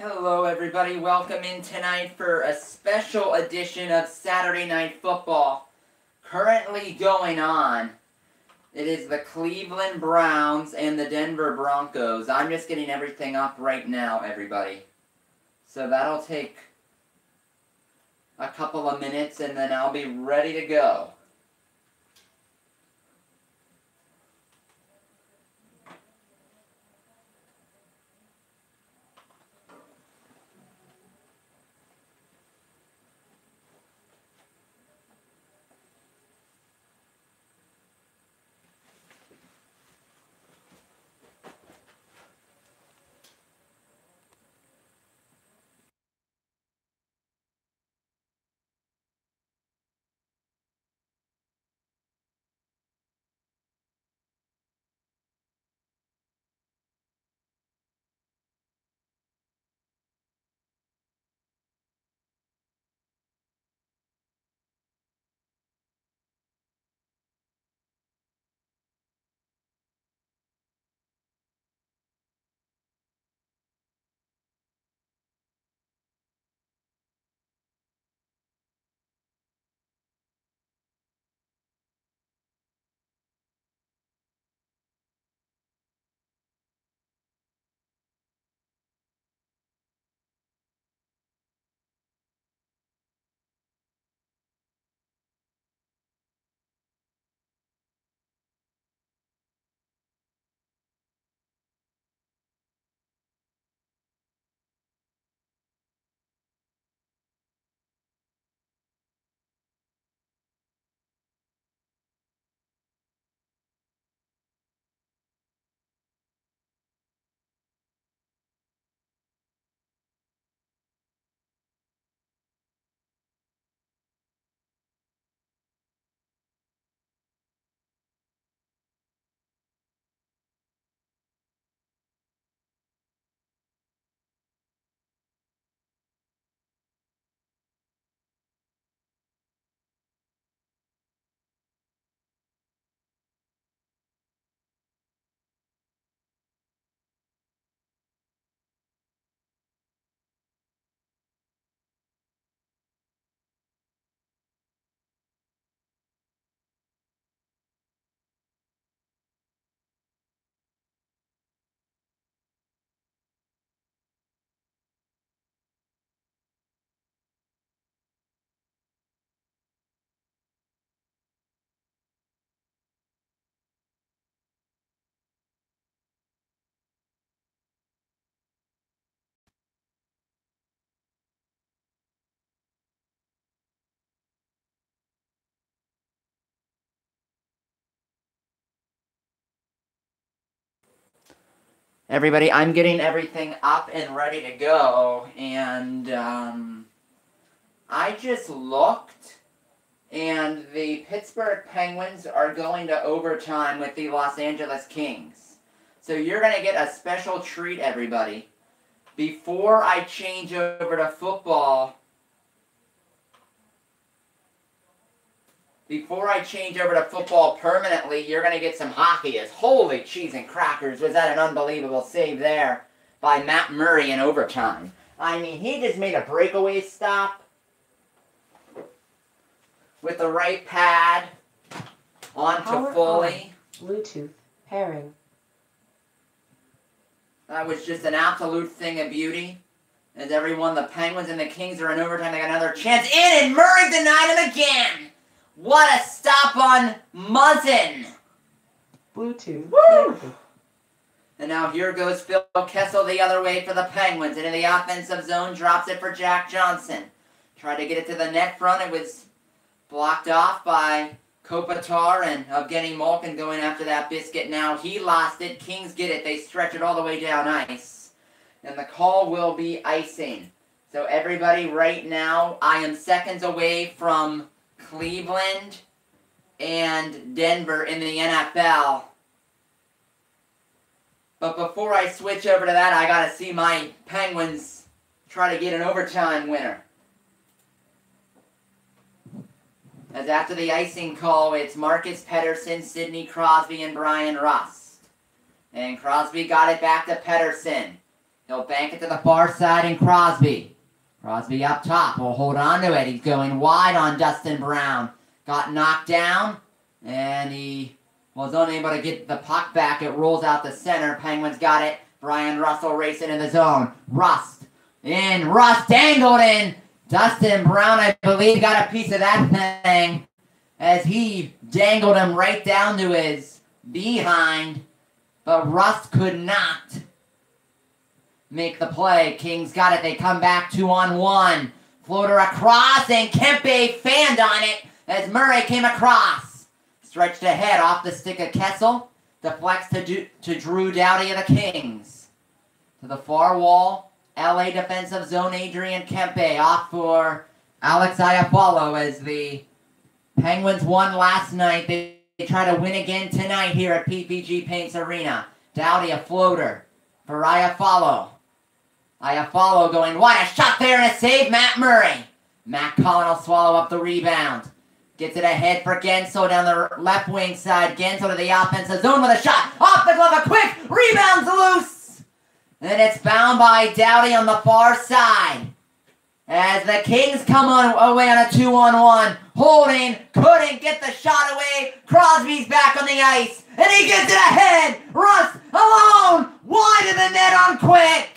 Hello everybody, welcome in tonight for a special edition of Saturday Night Football. Currently going on, it is the Cleveland Browns and the Denver Broncos. I'm just getting everything up right now, everybody. So that'll take a couple of minutes and then I'll be ready to go. Everybody, I'm getting everything up and ready to go, and I just looked, and the Pittsburgh Penguins are going to overtime with the Los Angeles Kings. So you're going to get a special treat, everybody. Before I change over to football, permanently, you're going to get some hockey. Holy cheese and crackers, was that an unbelievable save there by Matt Murray in overtime. I mean, he just made a breakaway stop with the right pad onto Foley. Bluetooth pairing. That was just an absolute thing of beauty. As everyone, the Penguins and the Kings are in overtime. They got another chance in, and Murray denied him again. What a stop on Muzzin. Bluetooth. Woo! And now here goes Phil Kessel the other way for the Penguins. And in the offensive zone, drops it for Jack Johnson. Tried to get it to the net front. It was blocked off by Kopitar and Evgeny Malkin going after that biscuit. Now he lost it. Kings get it. They stretch it all the way down ice. And the call will be icing. So everybody, right now, I am seconds away from Cleveland and Denver in the NFL. But before I switch over to that, I got to see my Penguins try to get an overtime winner. As after the icing call, it's Marcus Pettersson, Sidney Crosby, and Brian Rust. And Crosby got it back to Pettersson. He'll bank it to the far side and Crosby. Crosby up top. Will hold on to it. He's going wide on Dustin Brown. Got knocked down, and he was unable to get the puck back. It rolls out the center. Penguins got it. Brian Russell racing in the zone. Rust in. Rust dangled in. Dustin Brown, I believe, got a piece of that thing as he dangled him right down to his behind. But Rust could not make the play. Kings got it. They come back 2-on-1. Floater across, and Kempe fanned on it as Murray came across. Stretched ahead off the stick of Kessel. Deflects to Drew Doughty of the Kings. To the far wall. LA defensive zone, Adrian Kempe off for Alex Iafallo as the Penguins won last night. They try to win again tonight here at PPG Paints Arena. Doughty a floater for Iafallo. Iafallo going wide. A shot there and a save, Matt Murray. Matt Cullen will swallow up the rebound. Gets it ahead for Gensel down the left wing side. Gensel to the offensive zone with a shot. Off the glove, a quick rebound's loose. And it's bound by Doughty on the far side. As the Kings come away on a 2-on-1. Holding, couldn't get the shot away. Crosby's back on the ice. And he gets it ahead. Rust alone. Wide of the net on quick.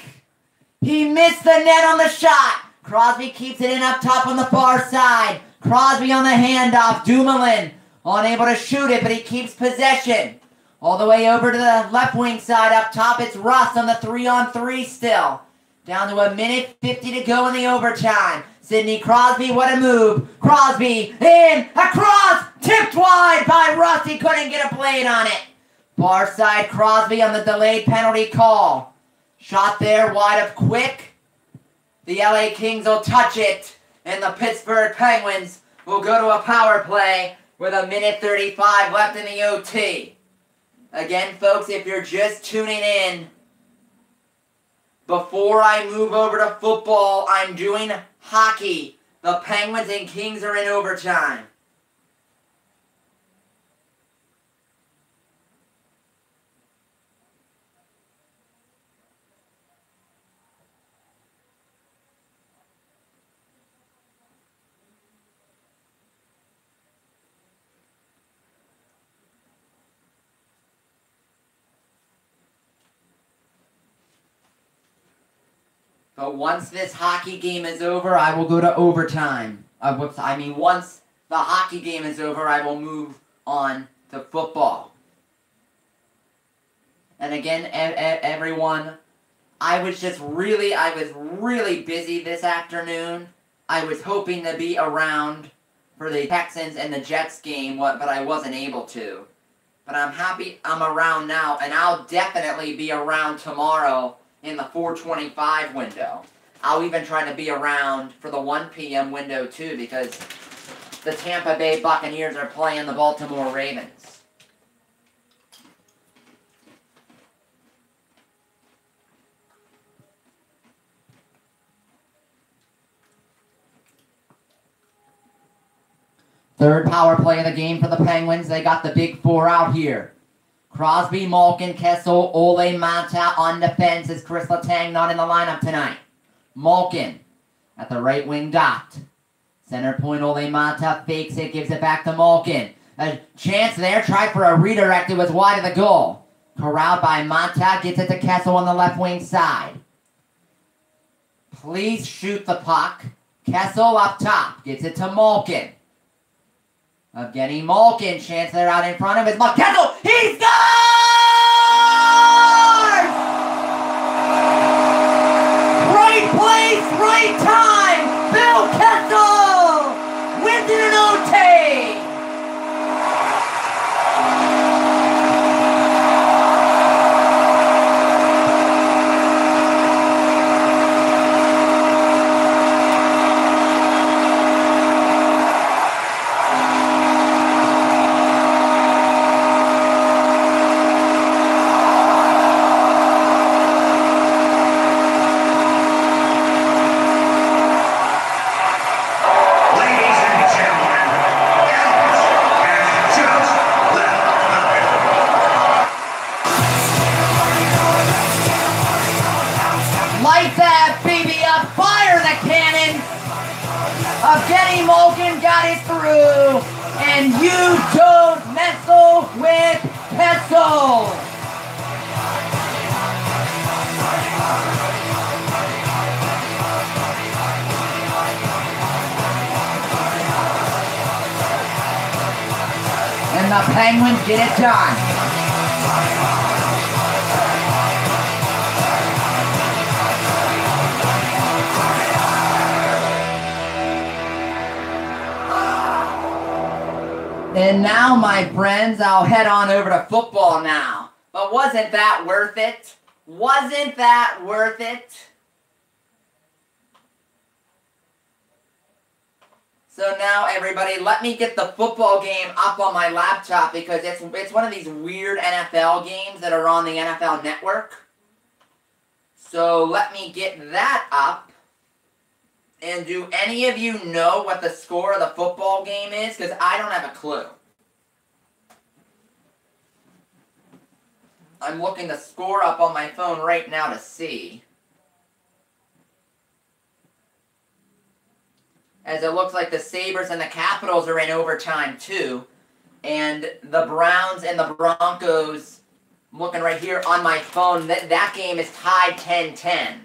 He missed the net on the shot. Crosby keeps it in up top on the far side. Crosby on the handoff. Dumoulin unable to shoot it, but he keeps possession. All the way over to the left wing side up top. It's Rust on the 3-on-3 still. Down to 1:50 to go in the overtime. Sidney Crosby, what a move. Crosby in, across, tipped wide by Rust. He couldn't get a blade on it. Far side Crosby on the delayed penalty call. Shot there, wide of quick. The LA Kings will touch it, and the Pittsburgh Penguins will go to a power play with 1:35 left in the OT. Again, folks, if you're just tuning in, before I move over to football, I'm doing hockey. The Penguins and Kings are in overtime. But once this hockey game is over, I will go to overtime. Once the hockey game is over, I will move on to football. And again, everyone, I was really busy this afternoon. I was hoping to be around for the Texans and the Jets game, but I wasn't able to. But I'm happy I'm around now, and I'll definitely be around tomorrow in the 4:25 window. I'll even try to be around for the 1 p.m. window too, because the Tampa Bay Buccaneers are playing the Baltimore Ravens. Third power play of the game for the Penguins. They got the big four out here. Crosby, Malkin, Kessel, Ole Mata on defense as Chris Letang not in the lineup tonight. Malkin at the right wing dot. Center point, Ole Mata fakes it, gives it back to Malkin. A chance there, tried for a redirect, it was wide of the goal. Corralled by Mata, gets it to Kessel on the left wing side. Please shoot the puck. Kessel up top, gets it to Malkin. Of getting Malkin, chance there out in front of his Malkin. Kessel, he scores! Right place, right time. Phil Kessel wins it in OT. Light that baby up, fire the cannon. Evgeny Malkin got it through, and you don't messle with Pencil. And the Penguins get it done. And now, my friends, I'll head on over to football now. But wasn't that worth it? Wasn't that worth it? So now, everybody, let me get the football game up on my laptop because it's one of these weird NFL games that are on the NFL Network. So let me get that up. And do any of you know what the score of the football game is? Because I don't have a clue. I'm looking the score up on my phone right now to see. As it looks like the Sabres and the Capitals are in overtime too. And the Browns and the Broncos, I'm looking right here on my phone, that game is tied 10-10.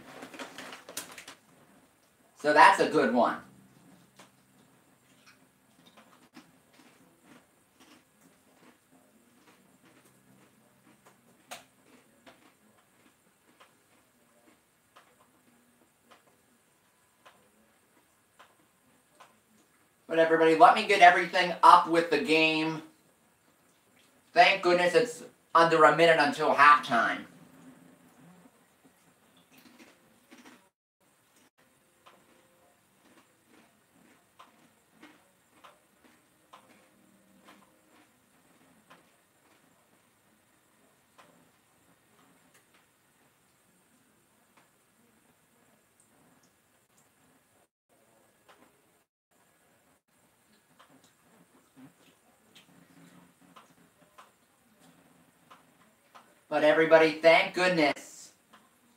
So that's a good one. But everybody, let me get everything up with the game. Thank goodness it's under a minute until halftime. But everybody, thank goodness,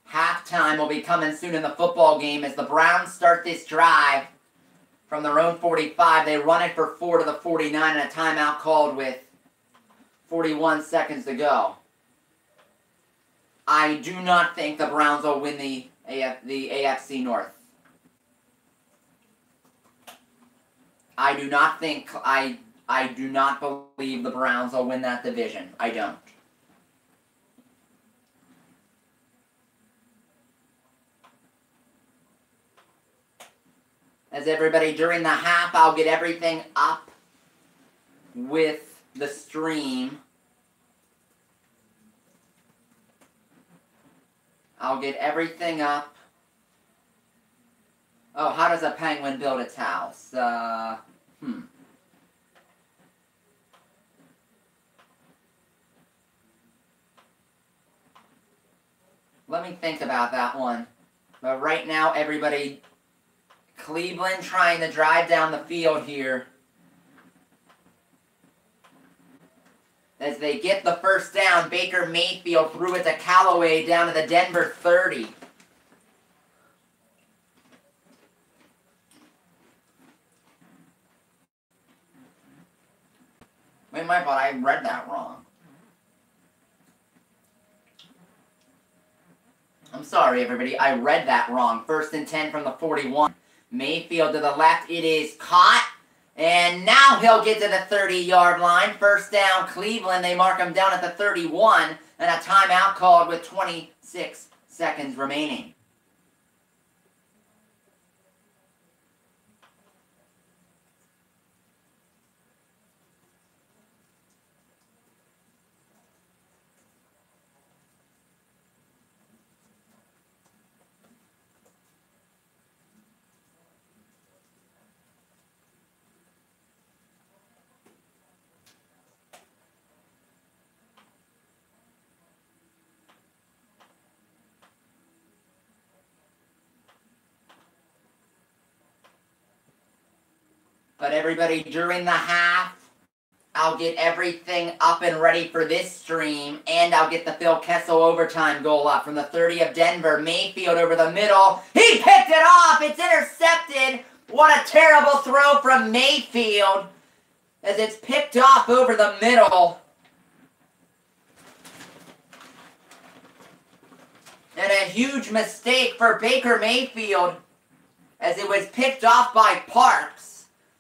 halftime will be coming soon in the football game as the Browns start this drive from their own 45. They run it for 4 to the 49 and a timeout called with 41 seconds to go. I do not think the Browns will win the AFC North. I do not think, I do not believe the Browns will win that division. I don't. As everybody, during the half, I'll get everything up with the stream. I'll get everything up. Oh, how does a penguin build its house? Let me think about that one. But right now, everybody, Cleveland trying to drive down the field here. As they get the first down, Baker Mayfield threw it to Callaway down to the Denver 30. Wait, my fault, I read that wrong. I'm sorry, everybody, I read that wrong. 1st and 10 from the 41. Mayfield to the left, it is caught. And now he'll get to the 30-yard line. First down, Cleveland. They mark him down at the 31. And a timeout called with 26 seconds remaining. But everybody, during the half, I'll get everything up and ready for this stream, and I'll get the Phil Kessel overtime goal up from the 30 of Denver. Mayfield over the middle. He picked it off. It's intercepted. What a terrible throw from Mayfield as it's picked off over the middle. And a huge mistake for Baker Mayfield as it was picked off by Parks.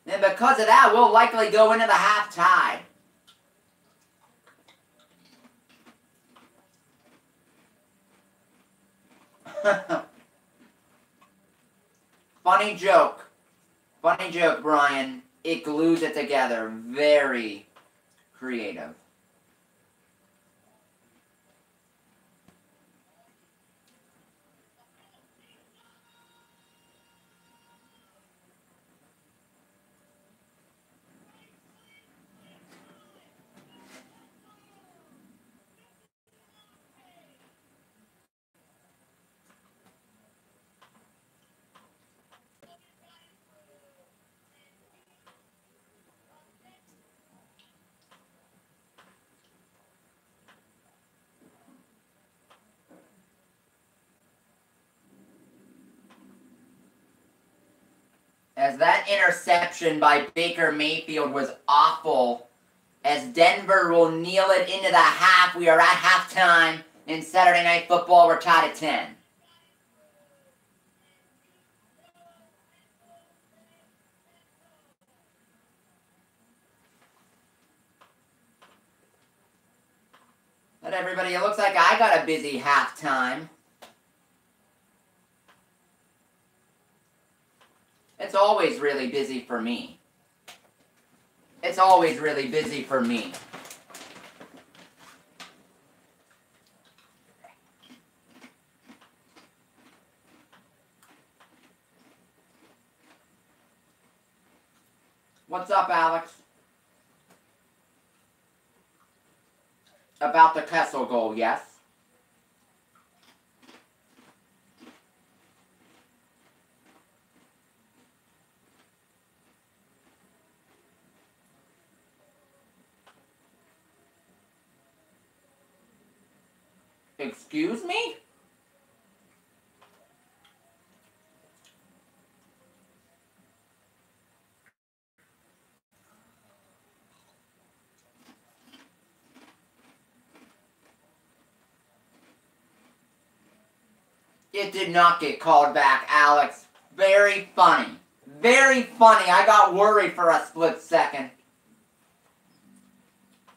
And because of that, we'll likely go into the half tie. Funny joke. Funny joke, Brian. It glues it together. Very creative. As that interception by Baker Mayfield was awful, as Denver will kneel it into the half. We are at halftime in Saturday Night Football. We're tied at 10. But everybody, it looks like I got a busy halftime. It's always really busy for me. It's always really busy for me. What's up, Alex? About the Kessel goal, yes? Excuse me? It did not get called back, Alex. Very funny. Very funny. I got worried for a split second.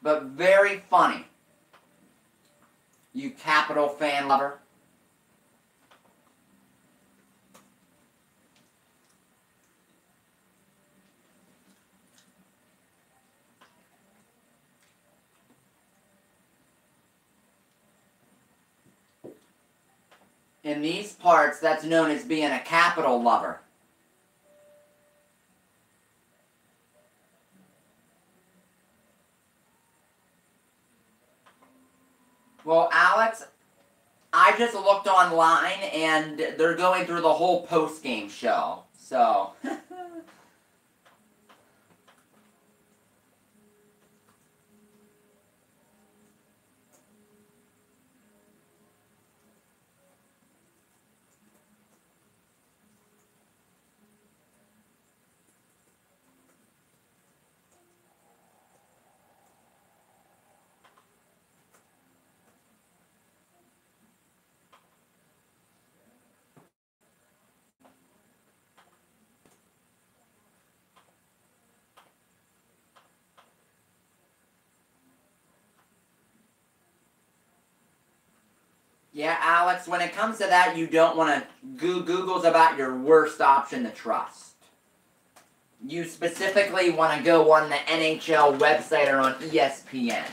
But very funny. You Capital fan lover. In these parts, that's known as being a Capital lover. Well, Alex, I just looked online and they're going through the whole post-game show. So, yeah, Alex, when it comes to that, you don't want to... Google's about your worst option to trust. You specifically want to go on the NHL website or on ESPN.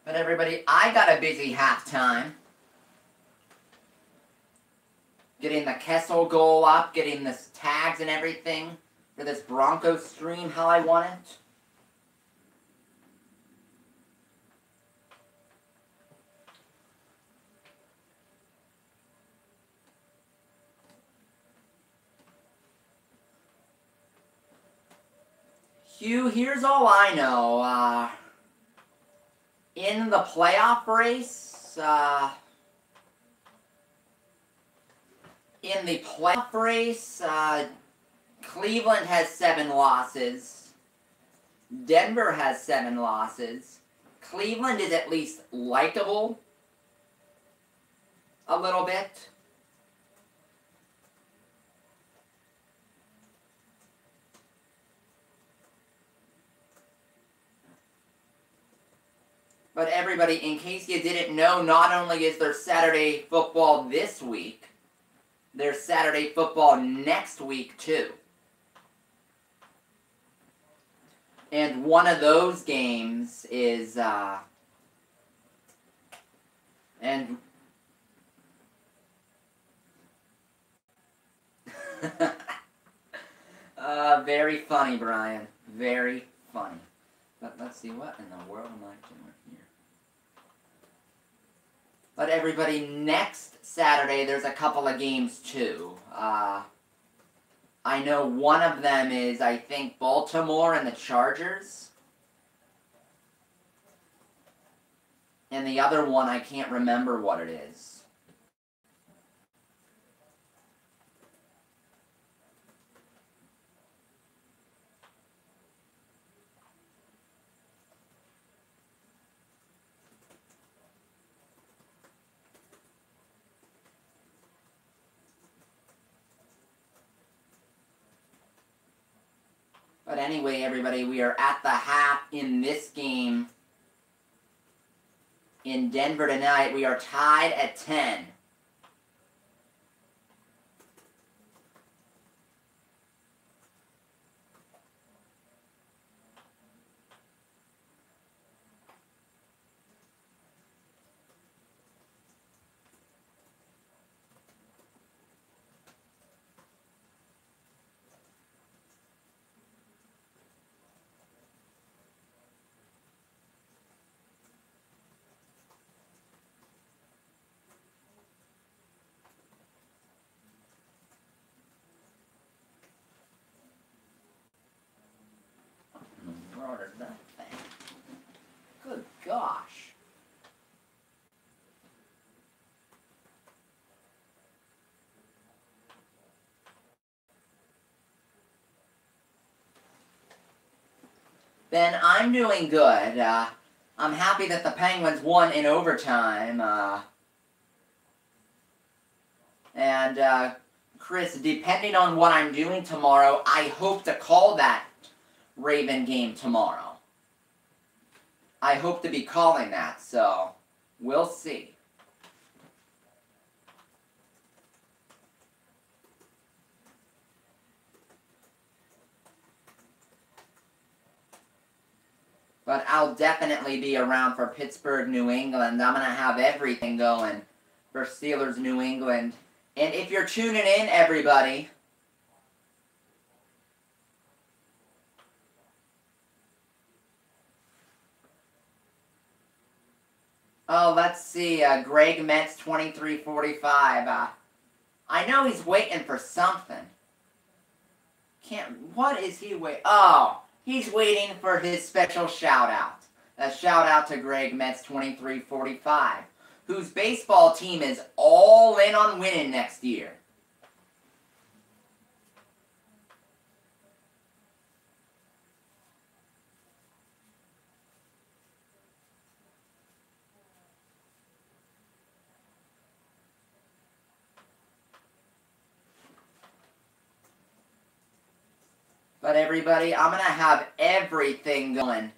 But everybody, I got a busy halftime. Getting the Kessel goal up, getting the tags and everything for this Broncos stream how I want it. Hugh, here's all I know. In the playoff race, Cleveland has 7 losses. Denver has 7 losses. Cleveland is at least likable a little bit. But everybody, in case you didn't know, not only is there Saturday football this week, there's Saturday football next week too. And one of those games is, very funny, Brian. Very funny. But let's see, what in the world am I doing here? But everybody, next Saturday, there's a couple of games too. I know one of them is, I think, Baltimore and the Chargers. And the other one, I can't remember what it is. But anyway, everybody, we are at the half in this game in Denver tonight. We are tied at 10. That thing. Good gosh. Ben, I'm doing good. I'm happy that the Penguins won in overtime. Chris, depending on what I'm doing tomorrow, I hope to call that Raven game tomorrow. I hope to be calling that, so we'll see. But I'll definitely be around for Pittsburgh, New England. I'm going to have everything going for Steelers, New England. And if you're tuning in, everybody, oh, let's see. Greg Metz, 2345. I know he's waiting for something. What is he waiting? Oh, he's waiting for his special shout-out. A shout-out to Greg Metz, 2345, whose baseball team is all in on winning next year. But everybody, I'm going to have everything going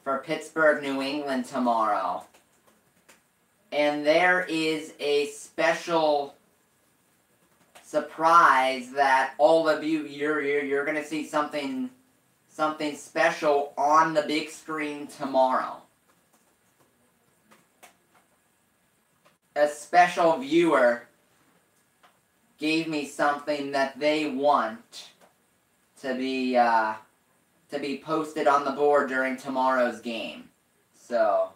for Pittsburgh, New England tomorrow. And there is a special surprise that all of you're going to see something special on the big screen tomorrow. a special viewer gave me something that they want to be posted on the board during tomorrow's game. So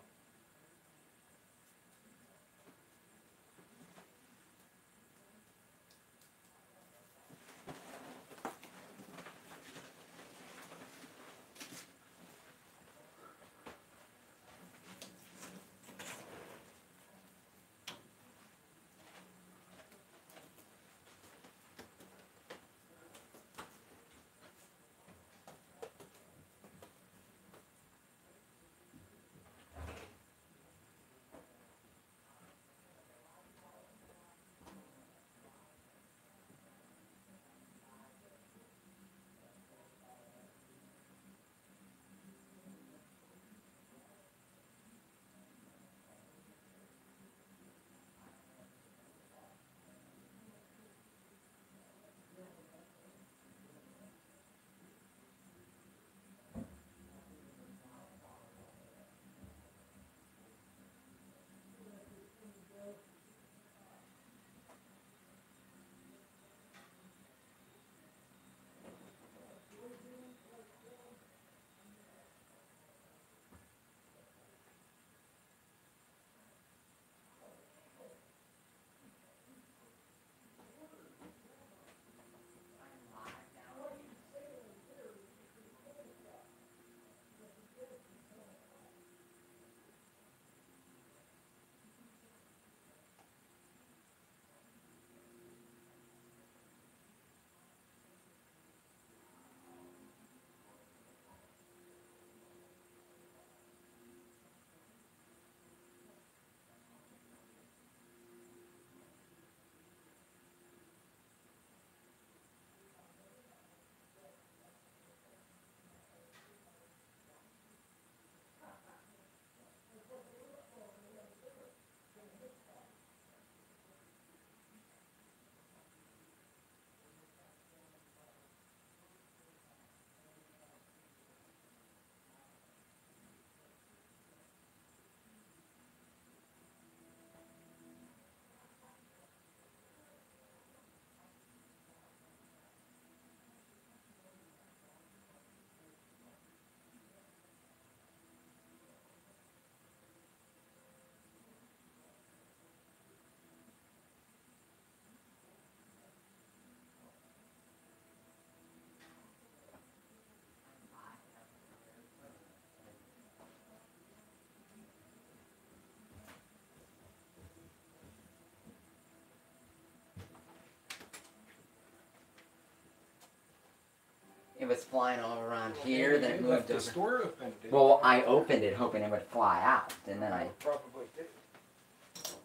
it was flying all around here, then it moved the over. store open, didn't Well, I opened it hoping it would fly out, and then I... Probably did.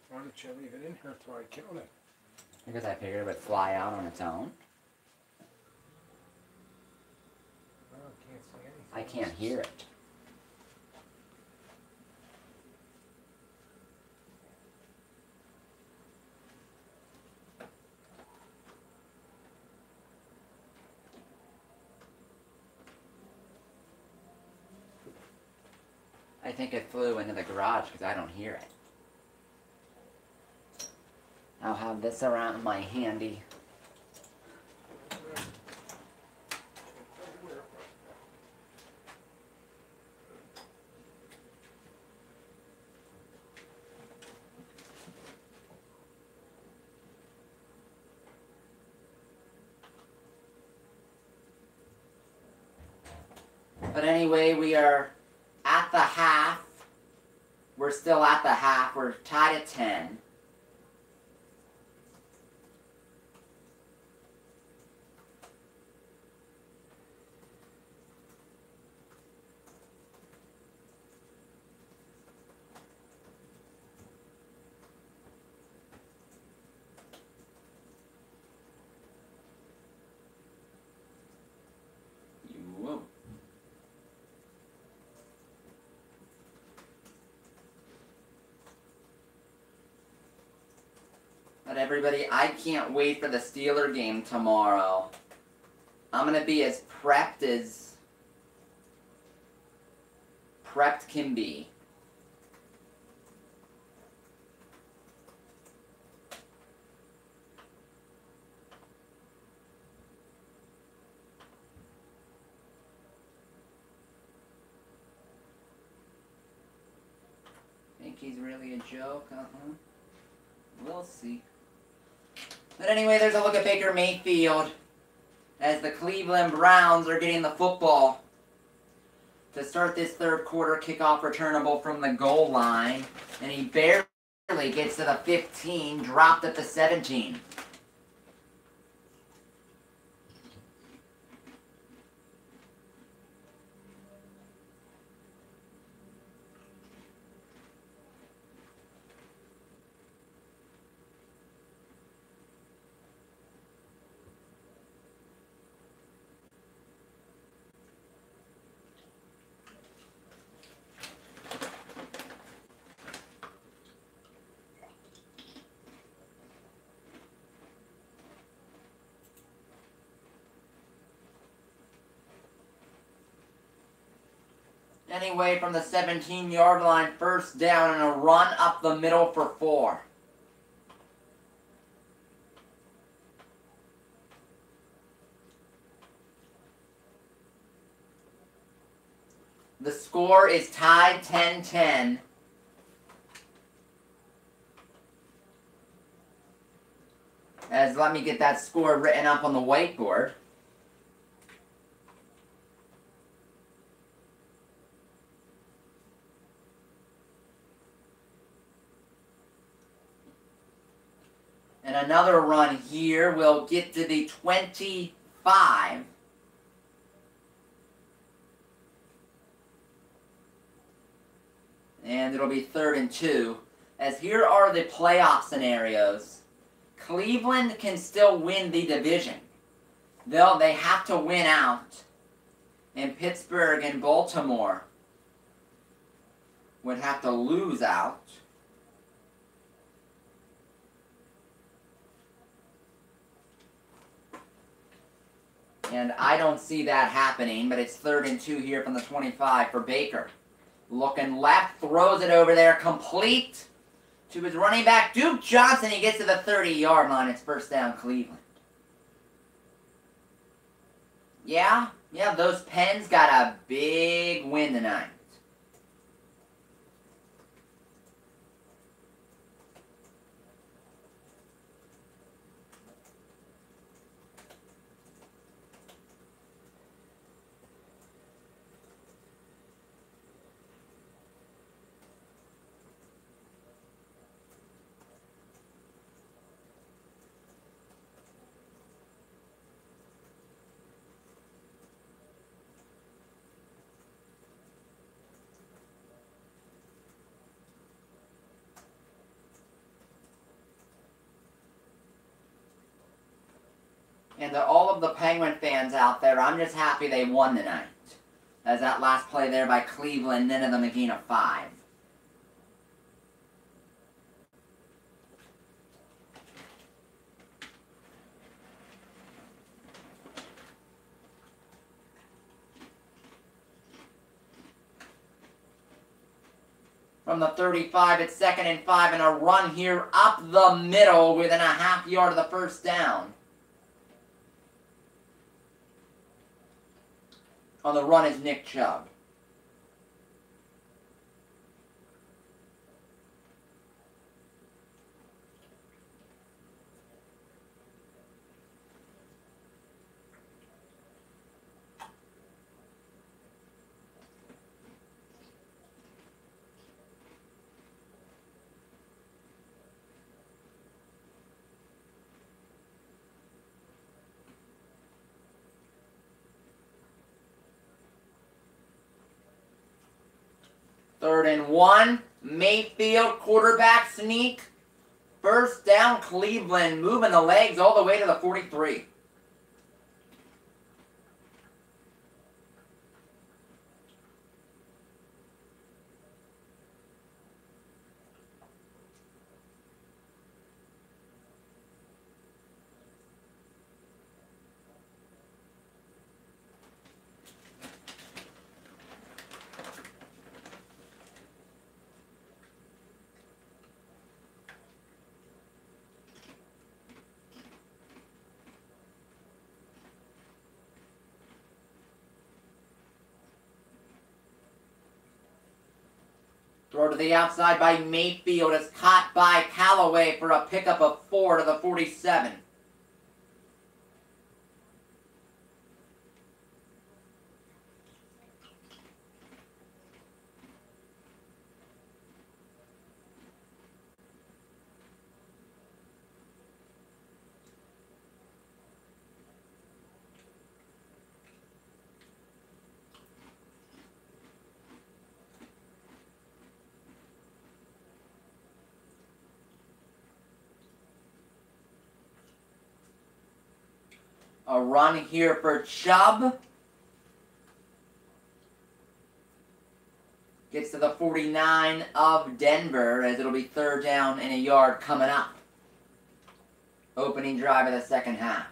Why don't you leave it in here till I count it? Because I figured it would fly out on its own. Well, I can't see anything. I can't hear it. I think it flew into the garage because I don't hear it. I'll have this around my handy. But anyway, we are at the half. We're still at the half. We're tied at 10. Whoa. But everybody, I can't wait for the Steeler game tomorrow. I'm going to be as prepped can be. he's really a joke. We'll see. But anyway, there's a look at Baker Mayfield as the Cleveland Browns are getting the football to start this third quarter. Kickoff returnable from the goal line. And he barely gets to the 15, dropped at the 17. Anyway, from the 17-yard line, first down and a run up the middle for 4. The score is tied 10-10. As let me get that score written up on the whiteboard. And another run here will get to the 25. And it'll be 3rd and 2. As here are the playoff scenarios. Cleveland can still win the division. They have to win out. And Pittsburgh and Baltimore would have to lose out. And I don't see that happening, but it's 3rd and 2 here from the 25 for Baker. Looking left, throws it over there, complete to his running back, Duke Johnson. He gets to the 30-yard line. It's first down, Cleveland. Yeah, those Pens got a big win tonight. And to all of the Penguin fans out there, I'm just happy they won tonight. As that last play there by Cleveland netted them a gain of 5. From the 35, it's 2nd and 5, and a run here up the middle within a half yard of the first down. On the run is Nick Chubb. Third and 1. Mayfield quarterback sneak. First down, Cleveland. Moving the legs all the way to the 43. Throw to the outside by Mayfield is caught by Callaway for a pickup of 4 to the 47. A run here for Chubb. Gets to the 49 of Denver as it'll be 3rd down and a yard coming up. Opening drive of the second half.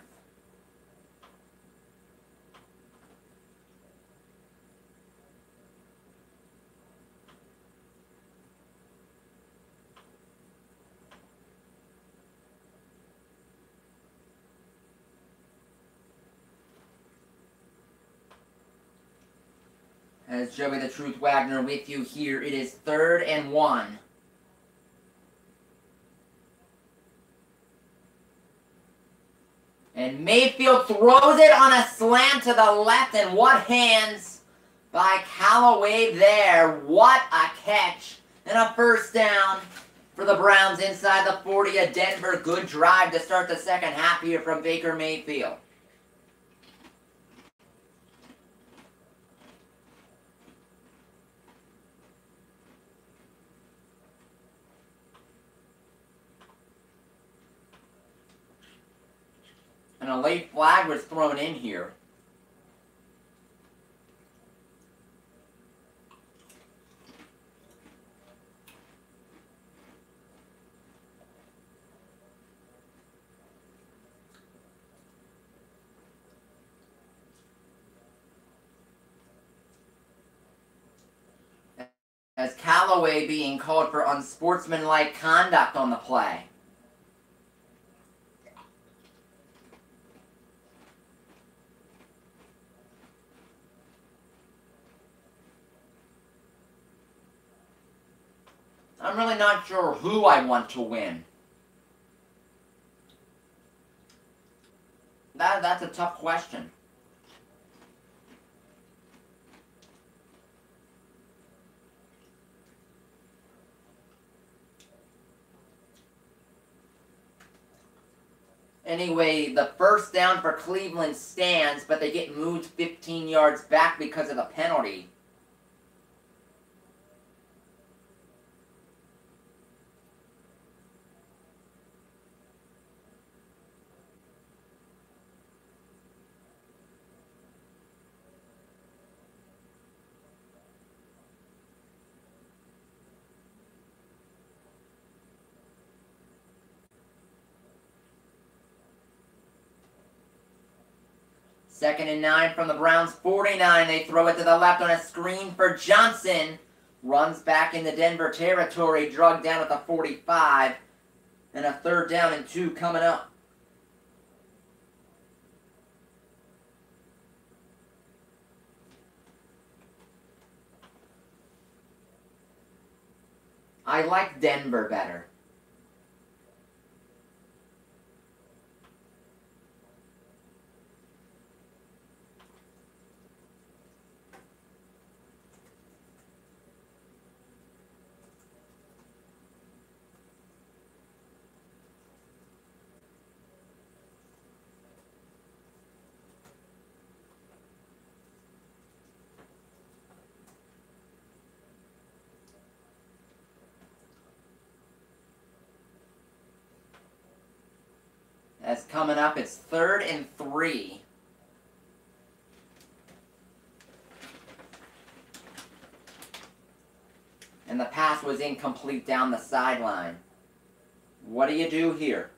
As Joey the Truth Wagner with you here, it is 3rd and 1. And Mayfield throws it on a slant to the left, and what hands by Callaway there. What a catch. And a 1st down for the Browns inside the 40 of Denver. Good drive to start the second half here from Baker Mayfield. And a late flag was thrown in here. As Callaway being called for unsportsmanlike conduct on the play. I'm really not sure who I want to win. That's a tough question. Anyway, the 1st down for Cleveland stands, but they get moved 15 yards back because of the penalty. Second and 9 from the Browns 49. They throw it to the left on a screen for Johnson. Runs back into Denver territory, drugged down at the 45. And a 3rd down and 2 coming up. I like Denver better. That's coming up. It's 3rd and 3. And the pass was incomplete down the sideline. What do you do here?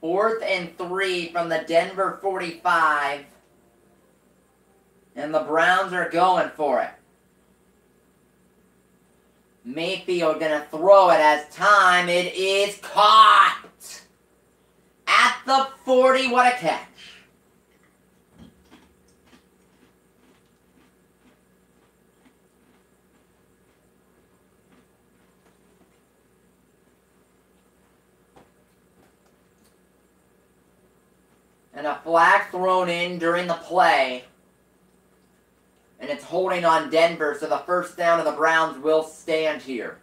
Fourth and 3 from the Denver 45. And the Browns are going for it. Mayfield going to throw it as time. It is caught at at the 40. What a catch. And a flag thrown in during the play. And it's holding on Denver, so the first down of the Browns will stand here.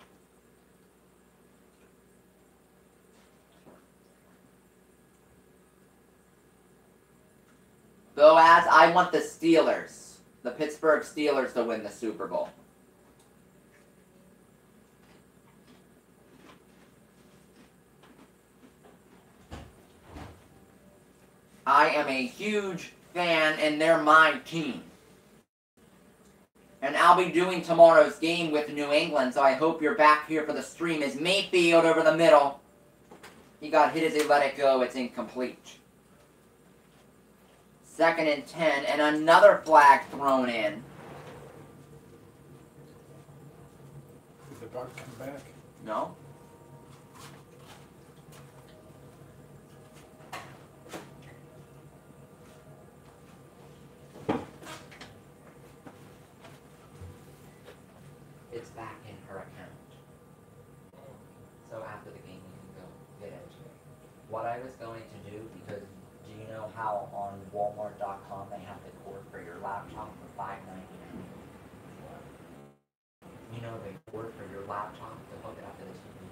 Boaz, I want the Steelers, the Pittsburgh Steelers, to win the Super Bowl. I am a huge fan, and they're my team. And I'll be doing tomorrow's game with New England, so I hope you're back here for the stream. Is Mayfield over the middle. He got hit as he let it go. It's incomplete. 2nd and 10, and another flag thrown in. Did the bug come back? No. It's back in her account. So after the game, you can go get into it. What I was going to do, because do you know how on Walmart.com they have the cord for your laptop for $5.99? You know the cord for your laptop to hook it up to the TV?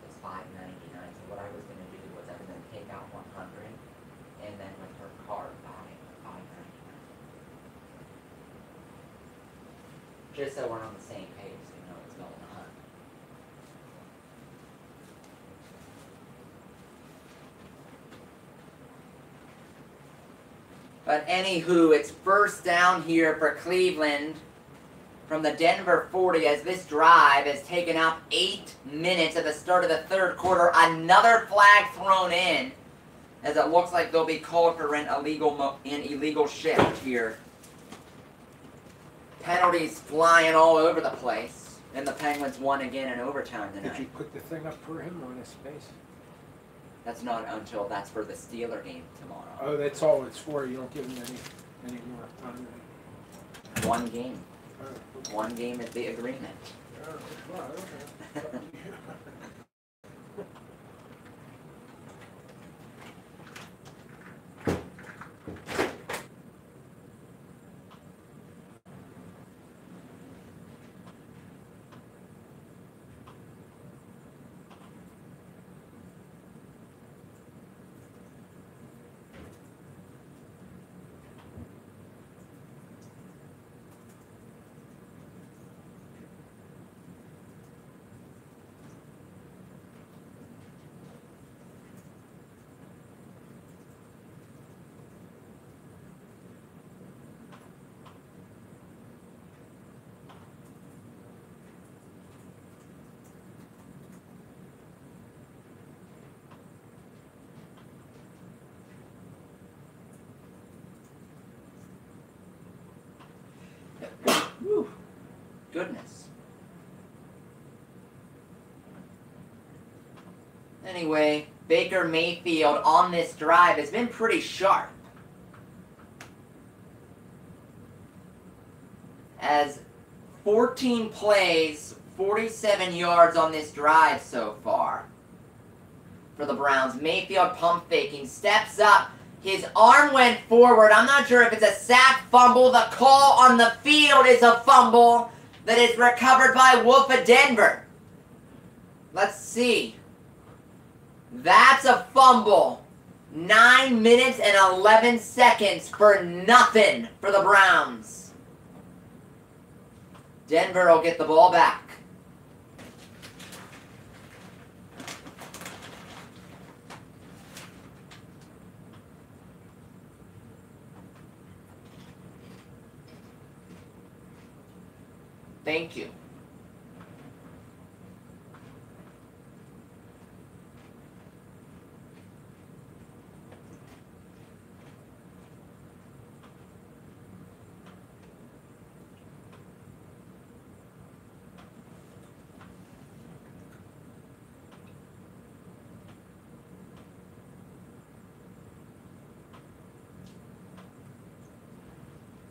It's $5.99. So what I was going to do was I was going to take out $100 and then with her card buy it for $5.99. Just so we're on the same page, so you know what's going on. But anywho, it's first down here for Cleveland from the Denver 40 as this drive has taken up 8 minutes at the start of the third quarter. Another flag thrown in as it looks like they'll be called for an illegal shift here. Penalties flying all over the place. And the Penguins won again in overtime tonight. Did you put the thing up for him on his space? That's not until that's for the Steeler game tomorrow. Oh, that's all it's for. You don't give him any more time. One game. Oh, okay. One game is the agreement. Oh, well, okay. Whew. Goodness. Anyway, Baker Mayfield on this drive has been pretty sharp. As 14 plays, 47 yards on this drive so far for the Browns. Mayfield pump faking, steps up. His arm went forward. I'm not sure if it's a sack fumble. The call on the field is a fumble that is recovered by Wolf of Denver. Let's see. That's a fumble. 9 minutes and 11 seconds for nothing for the Browns. Denver will get the ball back. Thank you.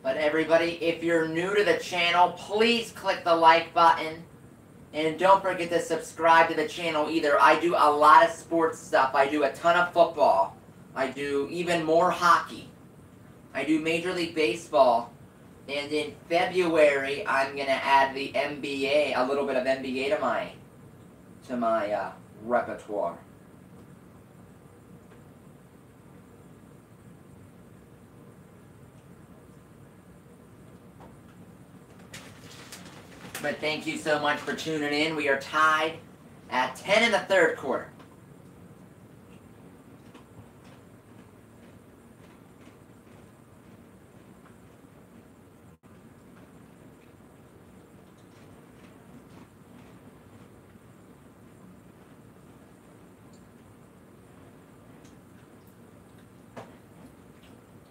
But everybody, if you're new to the channel, please click the like button. And don't forget to subscribe to the channel either. I do a lot of sports stuff. I do a ton of football. I do even more hockey. I do Major League Baseball. And in February, I'm going to add the NBA, a little bit of NBA to my repertoire. But thank you so much for tuning in. We are tied at 10 in the third quarter.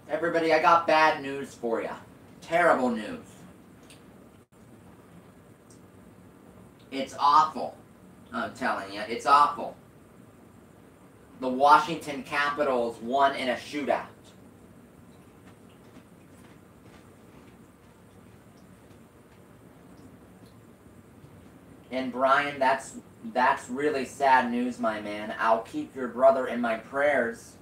Everybody, I got bad news for you. Terrible news. It's awful. I'm telling you, it's awful. The Washington Capitals won in a shootout. And Brian, that's really sad news, my man. I'll keep your brother in my prayers.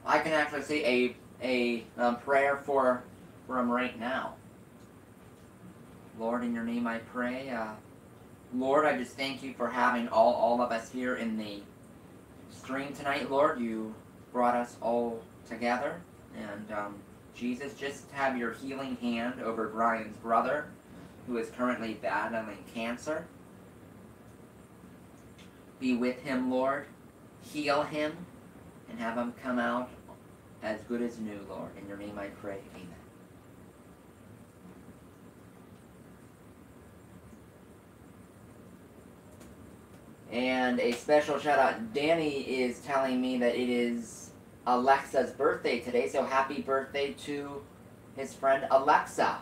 I can actually say a prayer for him right now. Lord, in your name I pray. Lord, I just thank you for having all of us here in the stream tonight. Lord, you brought us all together. And Jesus, just have your healing hand over Brian's brother, who is currently battling cancer. Be with him, Lord. Heal him and have him come out as good as new, Lord. In your name I pray. Amen. And a special shout out, Danny is telling me that it is Alexa's birthday today, so happy birthday to his friend Alexa.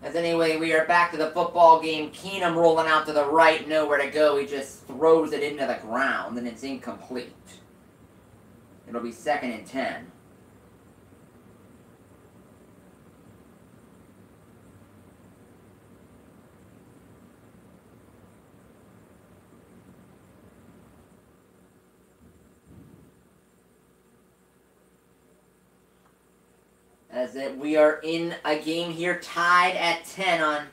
As anyway, we are back to the football game. Keenum rolling out to the right, nowhere to go. He just throws it into the ground, and it's incomplete. It'll be 2nd and 10. We are in a game here tied at 10 on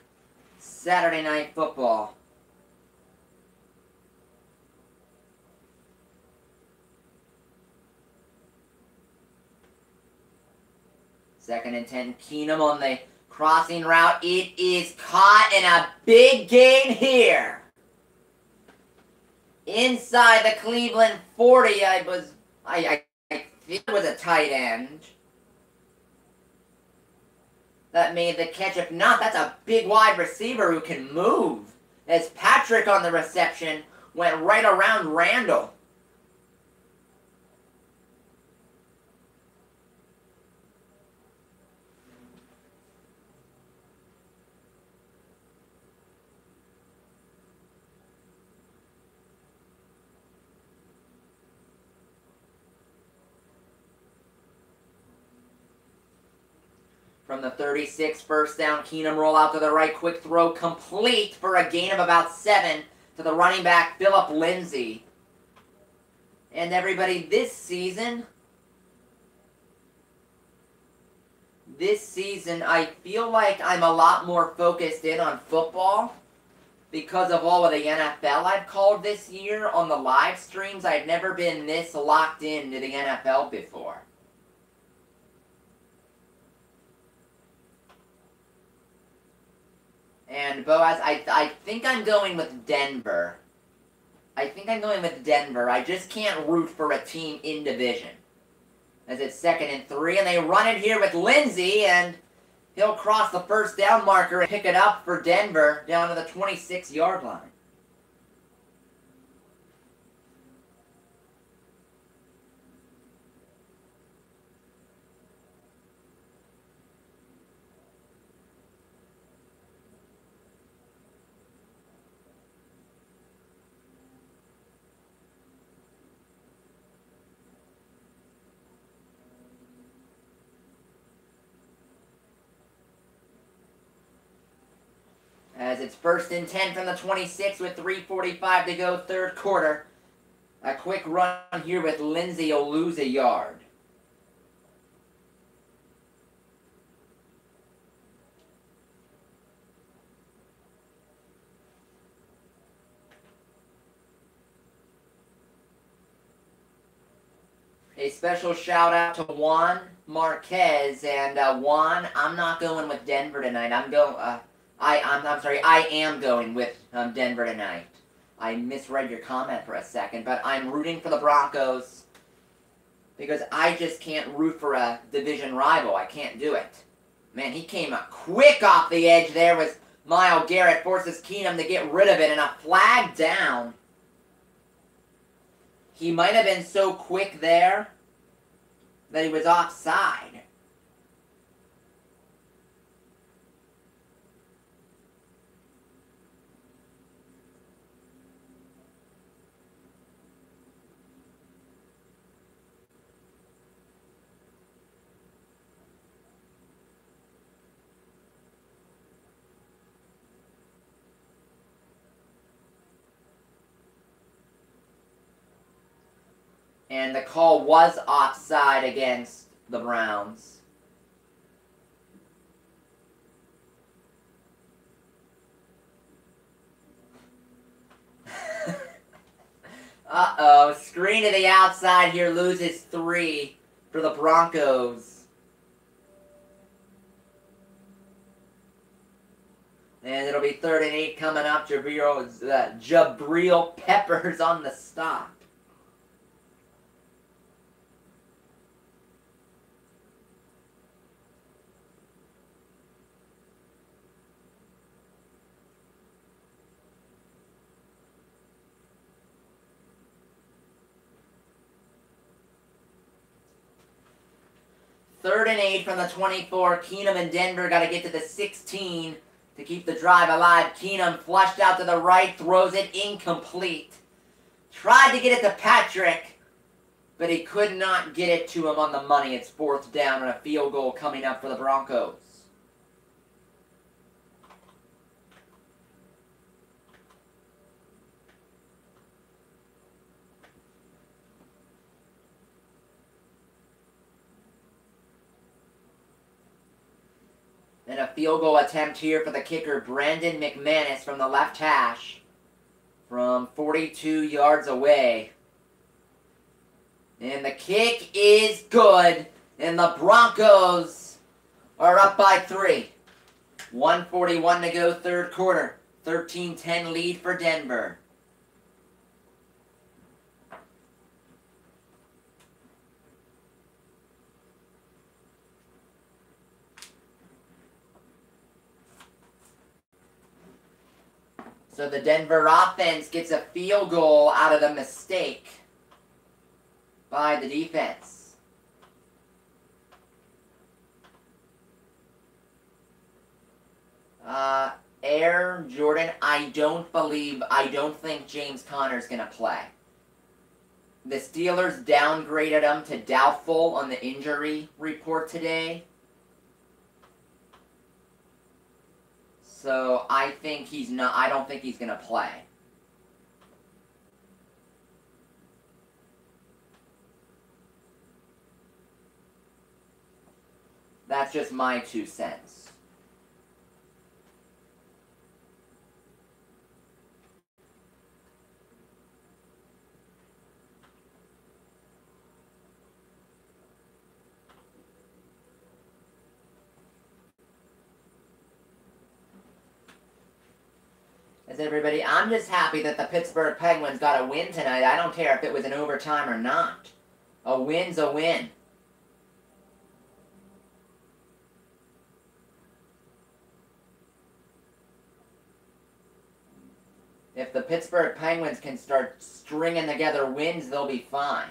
Saturday Night Football. Second and 10, Keenum on the crossing route. It is caught in a big gain here. Inside the Cleveland 40, I think it was a tight end that made the catch. If not, that's a big wide receiver who can move. As Patrick on the reception went right around Randall. From the 36, first down, Keenum roll out to the right, quick throw complete for a gain of about 7 to the running back, Phillip Lindsay. And everybody, this season, I feel like I'm a lot more focused in on football because of all of the NFL I've called this year on the live streams. I've never been this locked into the NFL before. And Boaz, I think I'm going with Denver. I just can't root for a team in division. As it's 2nd and 3, and they run it here with Lindsay, and he'll cross the first down marker and pick it up for Denver down to the 26-yard line. as it's 1st and 10 from the 26 with 3:45 to go, third quarter. A quick run here with Lindsay will lose a yard. A special shout out to Juan Marquez, and Juan, I'm not going with Denver tonight. I'm sorry, I am going with Denver tonight. I misread your comment for a second, but I'm rooting for the Broncos because I just can't root for a division rival. I can't do it. Man, he came up quick off the edge there with Myles Garrett, forces Keenum to get rid of it, and a flag down. He might have been so quick there that he was offside. And the call was offside against the Browns. Uh-oh. Screen to the outside here, loses 3 for the Broncos. And it'll be 3rd and 8 coming up. Jabril Peppers on the stop. Third and 8 from the 24. Keenum and Denver got to get to the 16 to keep the drive alive. Keenum flushed out to the right, throws it incomplete. Tried to get it to Patrick, but he could not get it to him on the money. It's 4th down and a field goal coming up for the Broncos. And a field goal attempt here for the kicker, Brandon McManus from the left hash from 42 yards away. And the kick is good, and the Broncos are up by 3. 1:41 to go, third quarter. 13-10 lead for Denver. So the Denver offense gets a field goal out of the mistake by the defense. Air Jordan, I don't think James Conner's going to play. The Steelers downgraded him to doubtful on the injury report today. So I don't think he's going to play. That's just my 2 cents. As everybody, I'm just happy that the Pittsburgh Penguins got a win tonight. I don't care if it was in overtime or not. A win's a win. If the Pittsburgh Penguins can start stringing together wins, they'll be fine.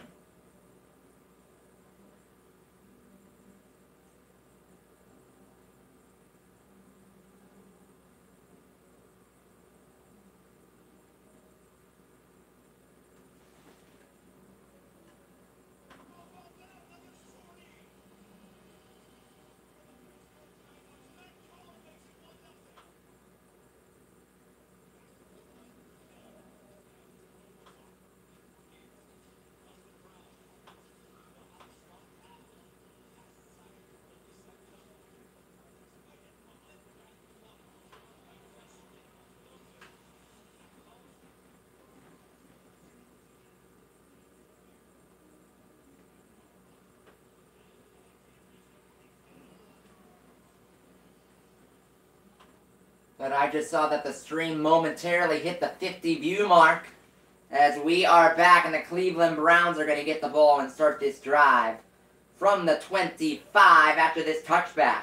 But I just saw that the stream momentarily hit the 50 view mark as we are back, and the Cleveland Browns are going to get the ball and start this drive from the 25 after this touchback.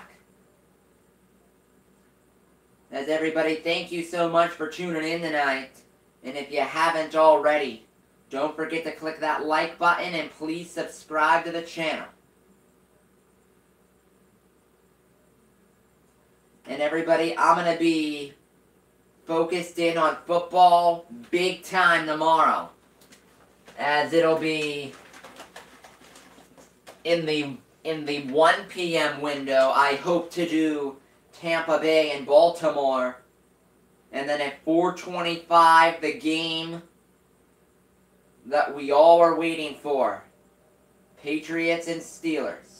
As everybody, thank you so much for tuning in tonight. And if you haven't already, don't forget to click that like button and please subscribe to the channel. And everybody, I'm going to be focused in on football big time tomorrow, as it'll be in the 1 p.m. window. I hope to do Tampa Bay and Baltimore, and then at 4:25 the game that we all are waiting for, Patriots and Steelers.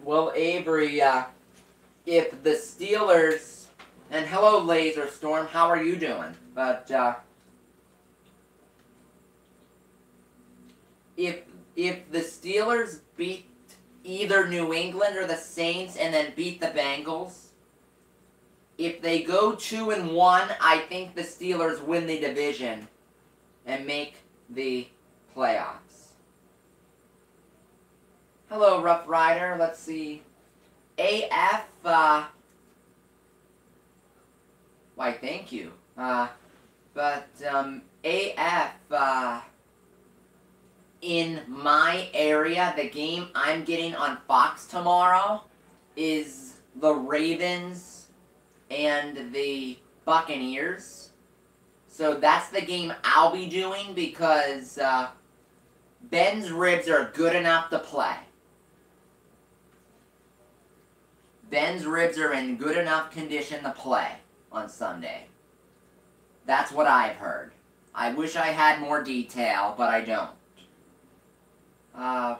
Well, Avery, if the Steelers, and hello Laser Storm, how are you doing? But if the Steelers beat either New England or the Saints and then beat the Bengals, if they go 2-1, I think the Steelers win the division and make the playoffs. Hello, Rough Rider. Let's see. AF, why, thank you. AF, in my area, the game I'm getting on Fox tomorrow is the Ravens and the Buccaneers. So that's the game I'll be doing because Ben's ribs are good enough to play. Ben's ribs are in good enough condition to play on Sunday. That's what I've heard. I wish I had more detail, but I don't. I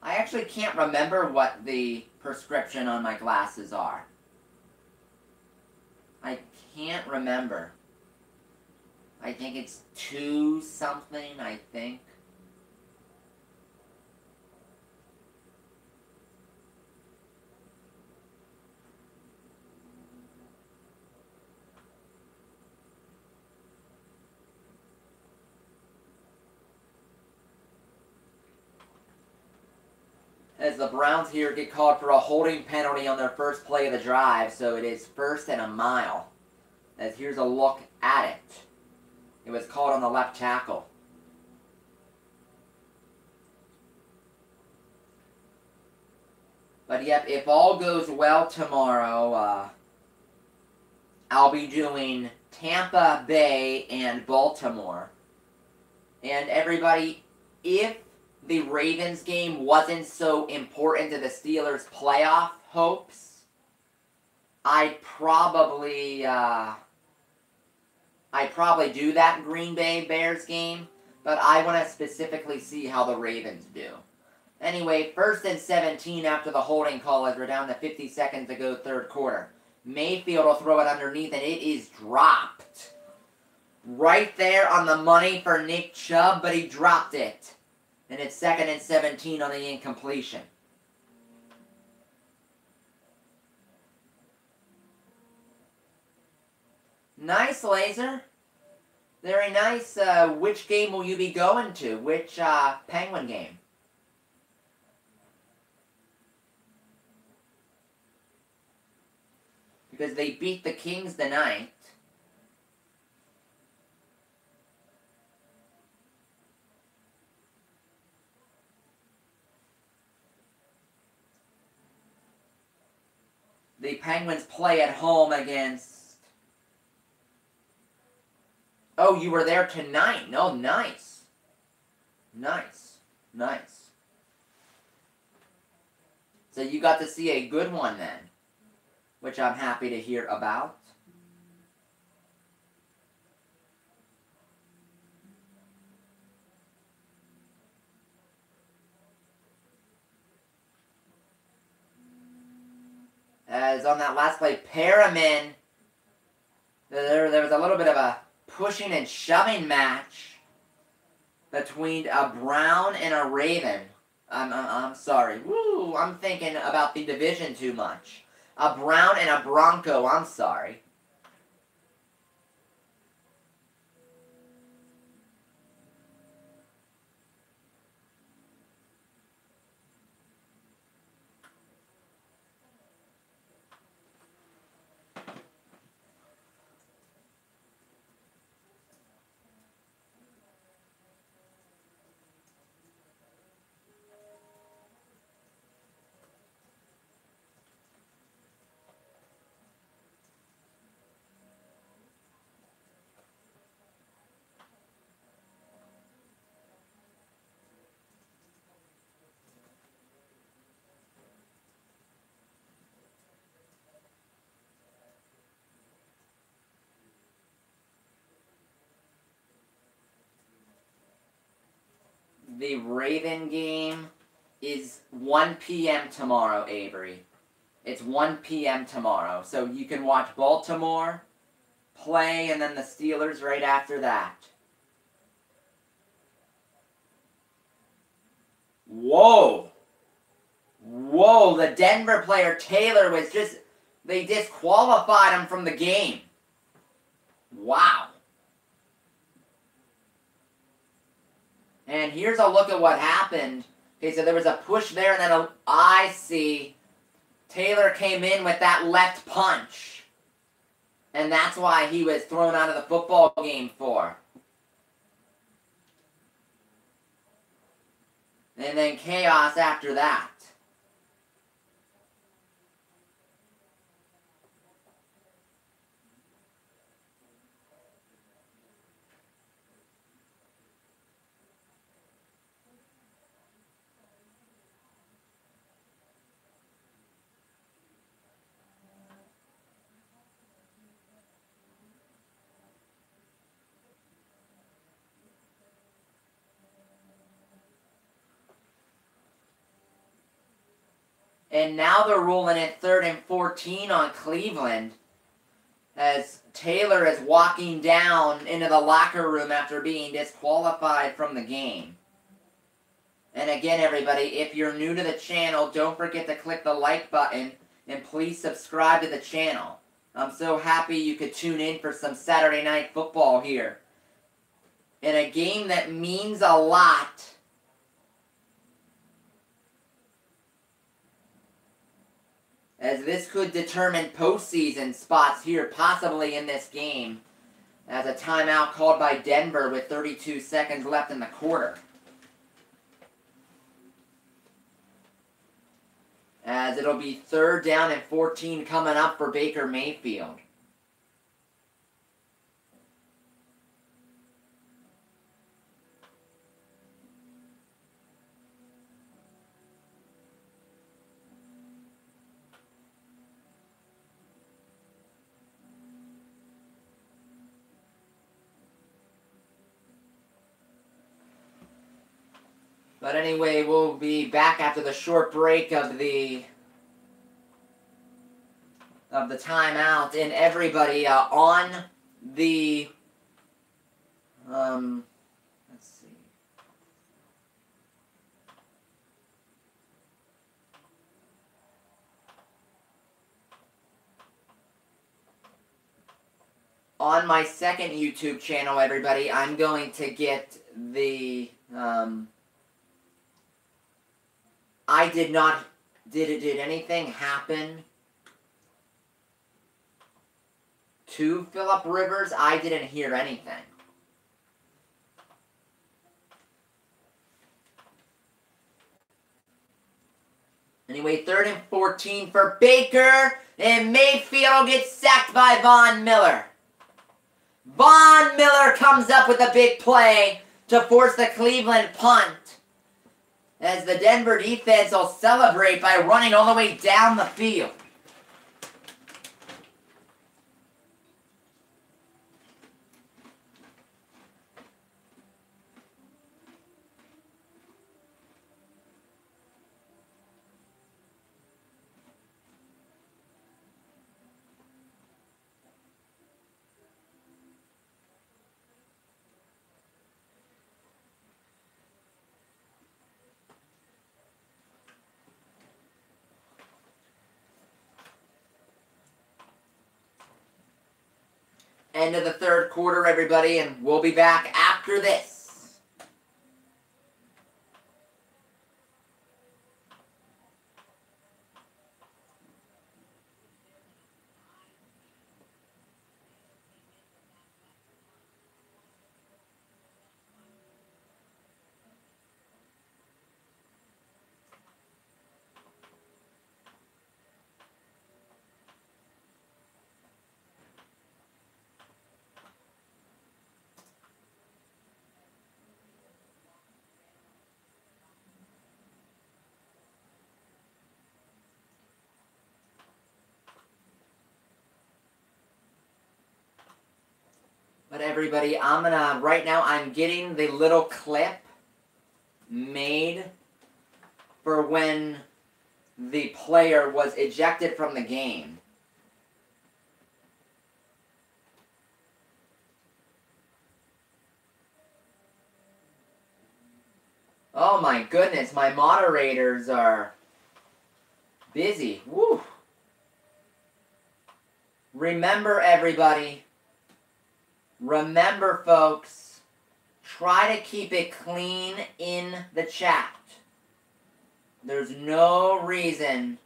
actually can't remember what the prescription on my glasses are. I can't remember. I think it's 2 something, I think. As the Browns here get called for a holding penalty on their first play of the drive, so it is 1st and a mile. As here's a look at it. It was called on the left tackle. But yep, if all goes well tomorrow, I'll be doing Tampa Bay and Baltimore. And everybody, if the Ravens game wasn't so important to the Steelers' playoff hopes, I'd probably do that Green Bay Bears game, but I want to specifically see how the Ravens do. Anyway, 1st and 17 after the holding call as we're down to 50 seconds to go 3rd quarter. Mayfield will throw it underneath, and it is dropped. Right there on the money for Nick Chubb, but he dropped it. And it's 2nd and 17 on the incompletion. Nice, Laser. Very nice. Which game will you be going to? Which Penguin game? Because they beat the Kings tonight. the Penguins play at home against... Oh, you were there tonight. No, nice. Nice. Nice. So you got to see a good one then, which I'm happy to hear about. As on that last play, Perriman, there was a little bit of a pushing and shoving match between a Brown and a Raven. I'm sorry. Woo, I'm thinking about the division too much. A Brown and a Bronco, I'm sorry. The Raven game is 1 p.m. tomorrow, Avery. It's 1 p.m. tomorrow. So you can watch Baltimore play and then the Steelers right after that. Whoa! Whoa, the Denver player Taylor was just... They disqualified him from the game. Wow. And here's a look at what happened. Okay, so there was a push there, and then I see Taylor came in with that left punch. And that's why he was thrown out of the football game for. And then chaos after that. And now they're ruling it 3rd and 14 on Cleveland as Taylor is walking down into the locker room after being disqualified from the game. And again, everybody, if you're new to the channel, don't forget to click the like button and please subscribe to the channel. I'm so happy you could tune in for some Saturday night football here. In a game that means a lot. As this could determine postseason spots here, possibly in this game, as a timeout called by Denver with 32 seconds left in the quarter. As it'll be 3rd down and 14 coming up for Baker Mayfield. But anyway, we'll be back after the short break of the timeout, and everybody on the let's see. On my second YouTube channel, everybody, I'm going to get the did anything happen to Phillip Rivers? I didn't hear anything. Anyway, 3rd and 14 for Baker. And Mayfield gets sacked by Von Miller. Von Miller comes up with a big play to force the Cleveland punt, as the Denver defense will celebrate by running all the way down the field. End of the 3rd quarter, everybody, and we'll be back after this. But everybody, right now I'm getting the little clip made for when the player was ejected from the game. Oh my goodness, my moderators are busy. Woo! Remember, everybody. Remember, folks, try to keep it clean in the chat. There's no reason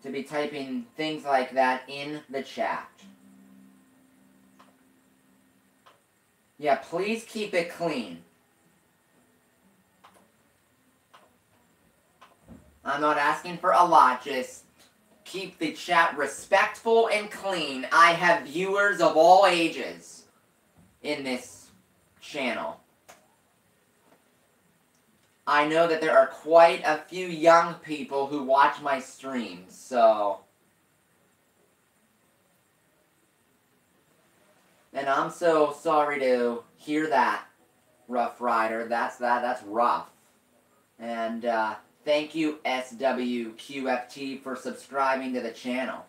to be typing things like that in the chat. Yeah, please keep it clean. I'm not asking for a lot, just keep the chat respectful and clean. I have viewers of all ages in this channel. I know that there are quite a few young people who watch my streams, so... And I'm so sorry to hear that, Rough Rider. That's rough. And, thank you, SWQFT, for subscribing to the channel.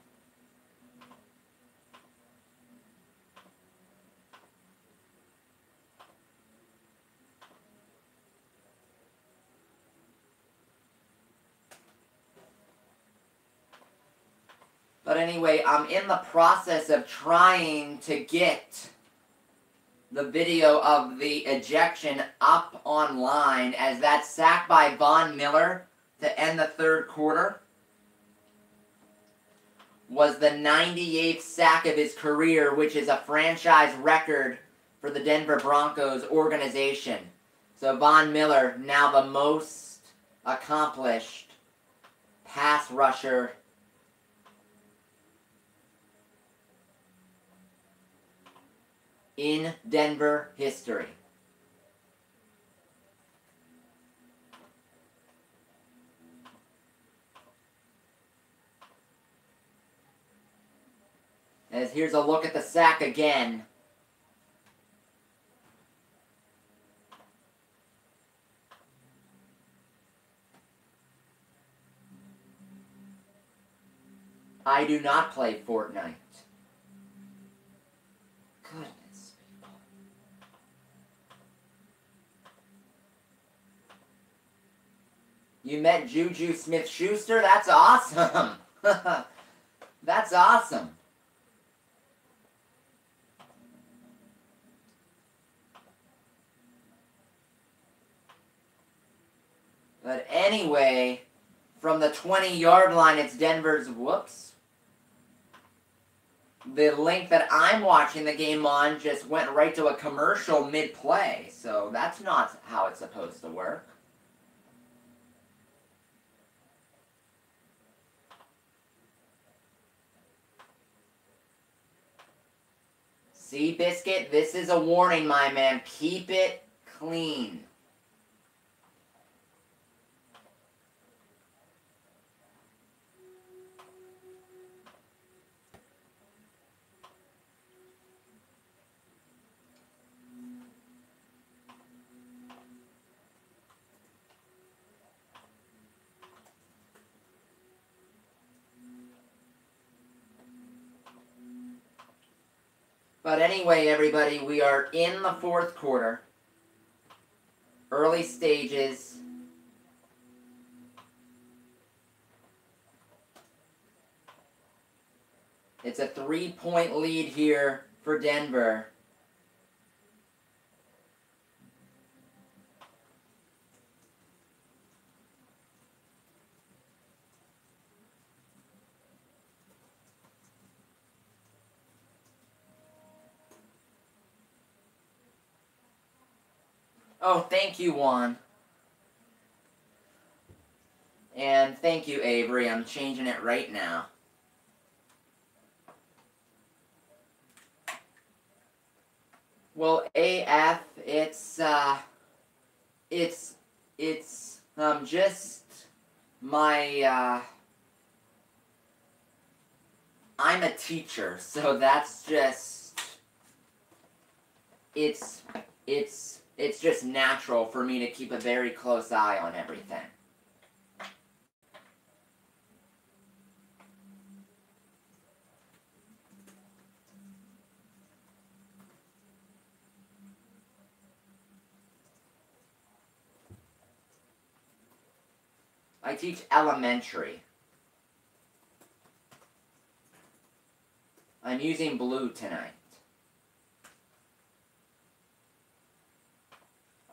But anyway, I'm in the process of trying to get the video of the ejection up online, as that sack by Von Miller to end the 3rd quarter was the 98th sack of his career, which is a franchise record for the Denver Broncos organization. So Von Miller, now the most accomplished pass rusher in Denver history. As here's a look at the sack again. I do not play Fortnite. Goodness. You met Juju Smith-Schuster? That's awesome. That's awesome. But anyway, from the 20-yard line, it's Denver's, whoops. the link that I'm watching the game on just went right to a commercial mid-play, so that's not how it's supposed to work. Seabiscuit, this is a warning, my man. Keep it clean. But anyway, everybody, we are in the fourth quarter. Early stages. It's a 3-point lead here for Denver. Oh, thank you, Juan. And thank you, Avery. I'm changing it right now. Well, AF, it's just my, I'm a teacher, so that's just, it's just natural for me to keep a very close eye on everything. I teach elementary. I'm using blue tonight.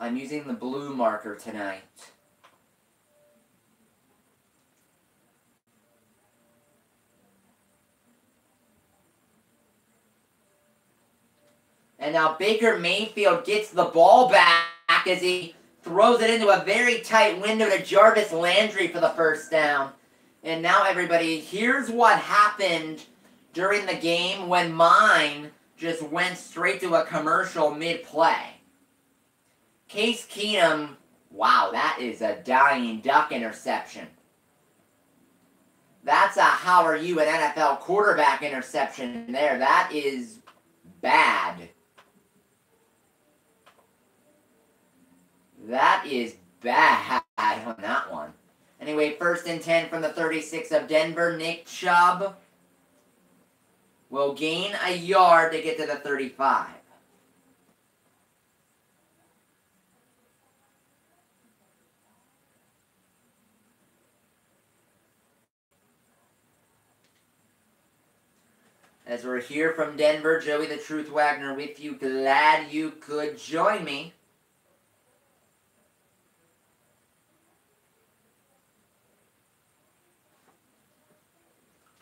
I'm using the blue marker tonight. And now Baker Mayfield gets the ball back as he throws it into a very tight window to Jarvis Landry for the first down. And now everybody, here's what happened during the game when mine just went straight to a commercial mid-play. Case Keenum, wow, that is a dying duck interception. That's a how are you an NFL quarterback interception there. That is bad. That is bad on that one. Anyway, 1st and 10 from the 36 of Denver. Nick Chubb will gain a yard to get to the 35. As we're here from Denver, Joey the Truth Wagner with you. Glad you could join me.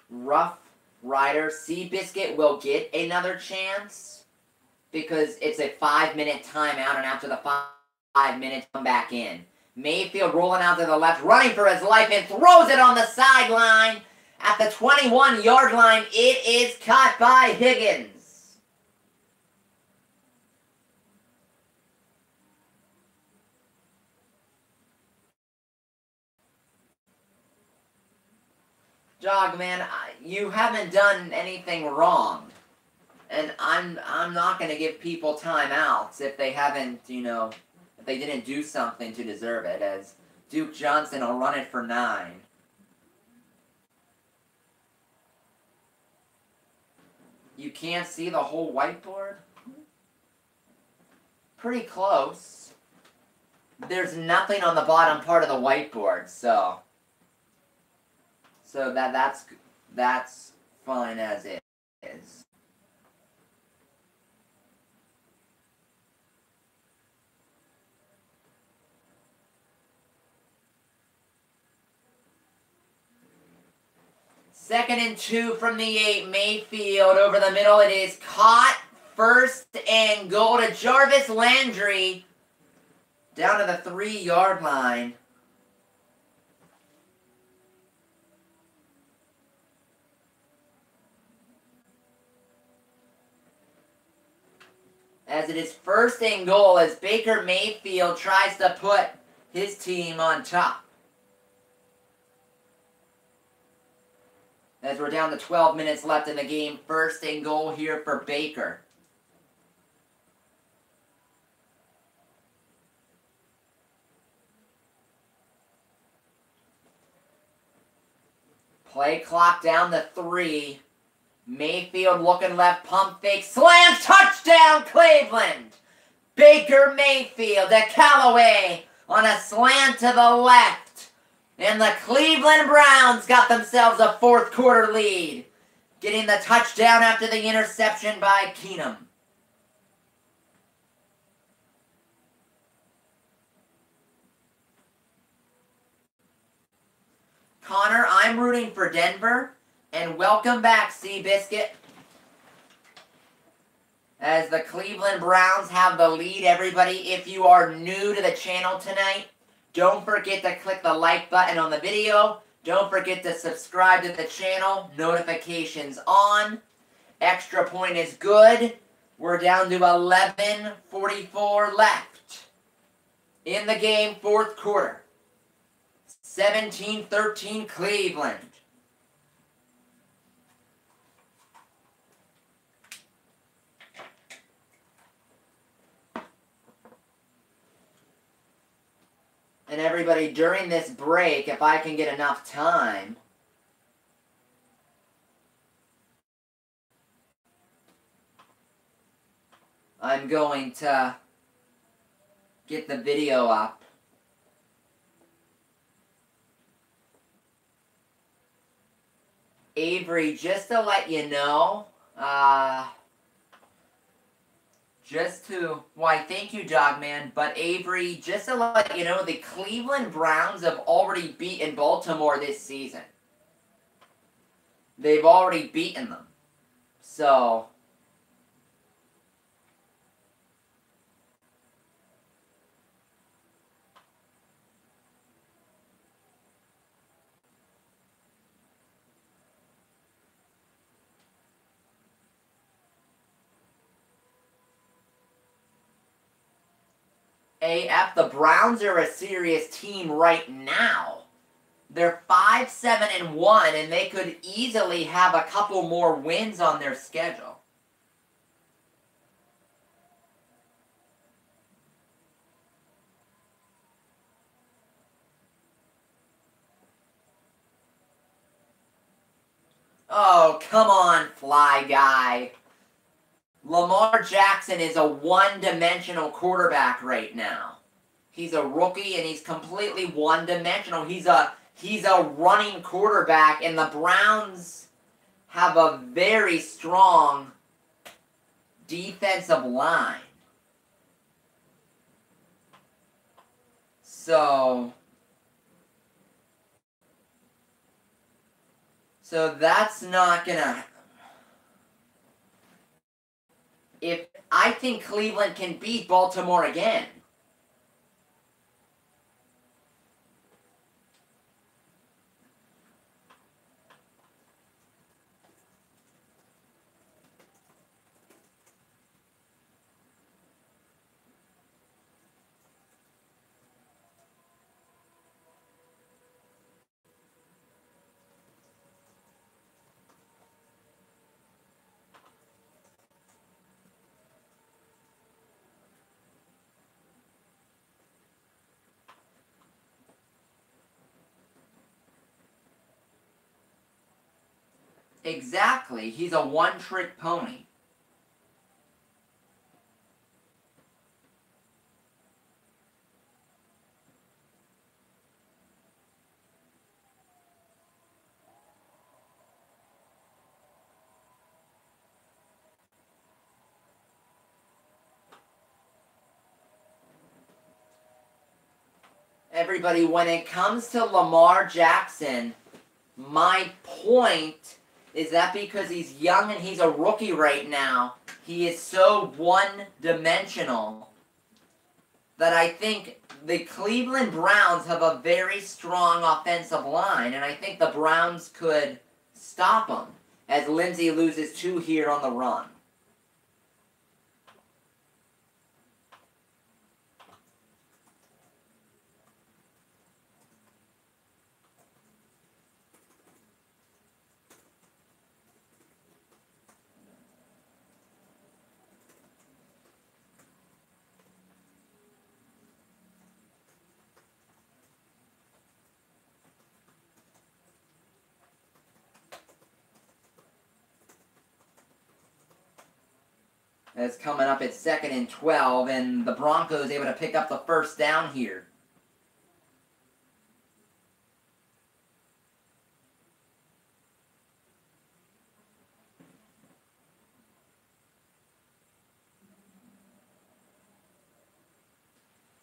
Rough Rider. Seabiscuit will get another chance because it's a 5-minute timeout, and after the 5 minutes, come back in. Mayfield rolling out to the left, running for his life, and throws it on the sideline. At the 21-yard line, it is caught by Higgins. Dog, man, you haven't done anything wrong. And I'm not going to give people timeouts if they haven't, if they didn't do something to deserve it, as Duke Johnson will run it for 9. You can't see the whole whiteboard? Pretty close. There's nothing on the bottom part of the whiteboard, so that's fine as it is. 2nd and 2 from the 8. Mayfield over the middle. It is caught. 1st and goal to Jarvis Landry. Down to the 3-yard line. As it is 1st and goal as Baker Mayfield tries to put his team on top. As we're down to 12 minutes left in the game, 1st and goal here for Baker. Play clock down to 3. Mayfield looking left, pump fake, slam, touchdown Cleveland! Baker Mayfield to Callaway on a slant to the left. And the Cleveland Browns got themselves a 4th quarter lead, getting the touchdown after the interception by Keenum. Connor, I'm rooting for Denver, and welcome back, Seabiscuit. As the Cleveland Browns have the lead, everybody, if you are new to the channel tonight, don't forget to click the like button on the video. Don't forget to subscribe to the channel. Notifications on. Extra point is good. We're down to 11:44 left in the game, 4th quarter. 17-13 Cleveland. And everybody, during this break, if I can get enough time, I'm going to get the video up. Avery, just to let you know, why, thank you, Dogman, but Avery, just to let you know, the Cleveland Browns have already beaten Baltimore this season. They've already beaten them. So, AF, the Browns are a serious team right now. They're 5-7-1, and they could easily have a couple more wins on their schedule. Oh, come on, Fly Guy. Lamar Jackson is a one-dimensional quarterback right now. He's a rookie and he's completely one-dimensional. He's a running quarterback, and the Browns have a very strong defensive line. So that's not gonna. I think Cleveland can beat Baltimore again. Exactly. He's a one-trick pony. Everybody, when it comes to Lamar Jackson, My point is that because he's young and he's a rookie right now, he is so one-dimensional that I think the Cleveland Browns have a very strong offensive line, and I think the Browns could stop him as Lindsey loses 2 here on the run. It's coming up at 2nd and 12, and the Broncos able to pick up the first down here.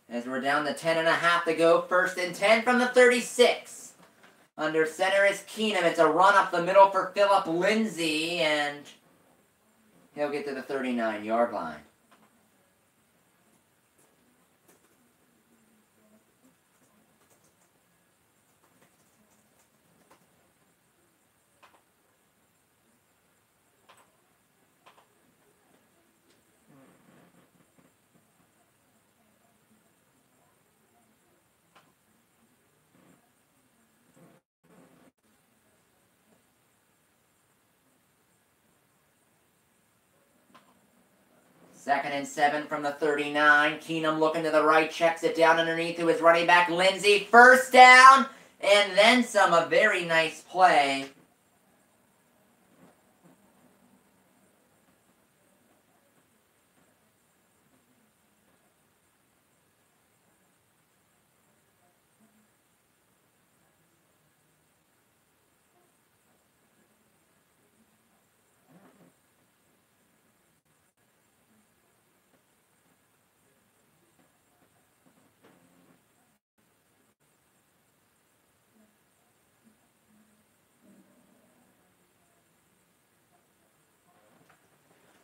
As we're down to 10.5 to go, 1st and 10 from the 36. Under center is Keenum. It's a run up the middle for Phillip Lindsay, and he'll get to the 39-yard line. Second and 7 from the 39. Keenum looking to the right, checks it down underneath to his running back, Lindsey. First down, and then some. A very nice play.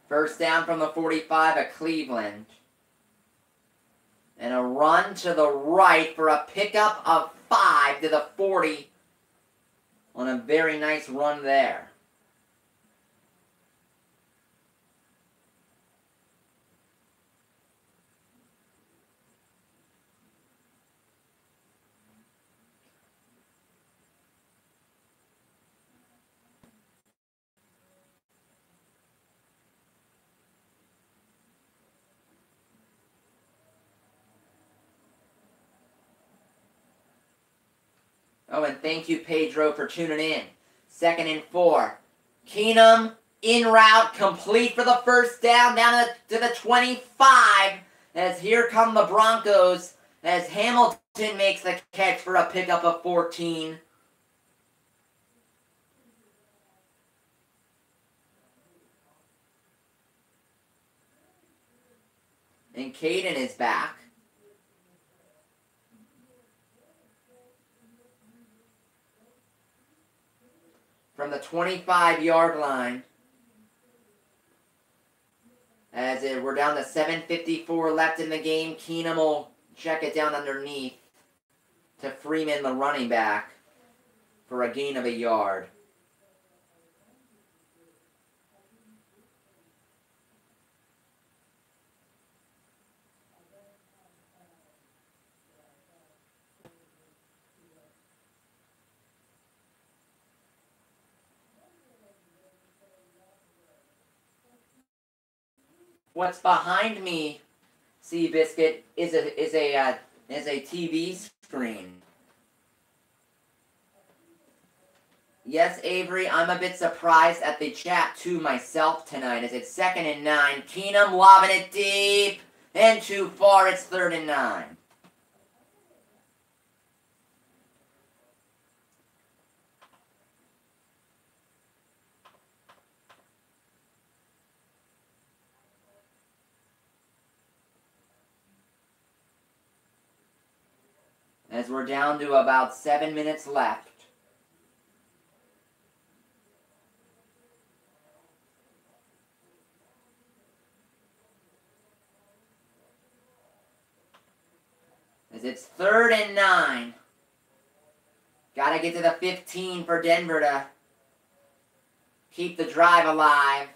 First down from the 45 at Cleveland. And a run to the right for a pickup of 5 to the 40 on a very nice run there. Oh, and thank you, Pedro, for tuning in. 2nd and 4. Keenum in route, complete for the first down, down to the 25. As here come the Broncos, as Hamilton makes the catch for a pickup of 14. And Caden is back. From the 25-yard line. We're down to 7:54 left in the game. Keenum will check it down underneath to Freeman, the running back, for a gain of a yard. What's behind me, Seabiscuit, is a TV screen. Yes, Avery, I'm a bit surprised at the chat too myself tonight, as it's 2nd and 9. Keenum lobbing it deep and too far. It's 3rd and 9. As we're down to about 7 minutes left. As it's 3rd and 9. Got to get to the 15 for Denver to keep the drive alive.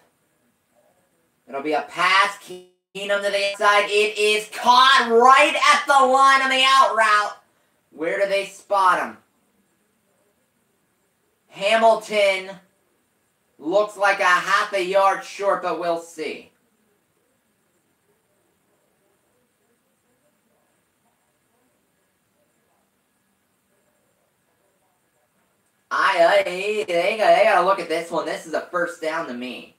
It'll be a pass. Keenum to the inside. It is caught right at the line on the out route. Where do they spot him? Hamilton looks like a half a yard short, but we'll see. They gotta look at this one. This is a first down to me.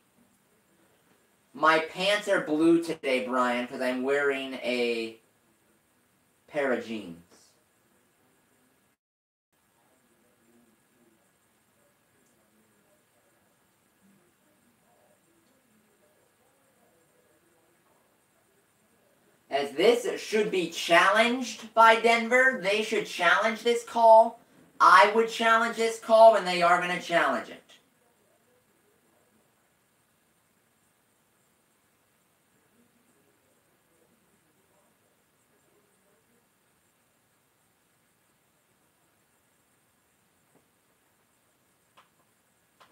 My pants are blue today, Brian, because I'm wearing a pair of jeans. As this should be challenged by Denver. They should challenge this call. I would challenge this call, and they are going to challenge it.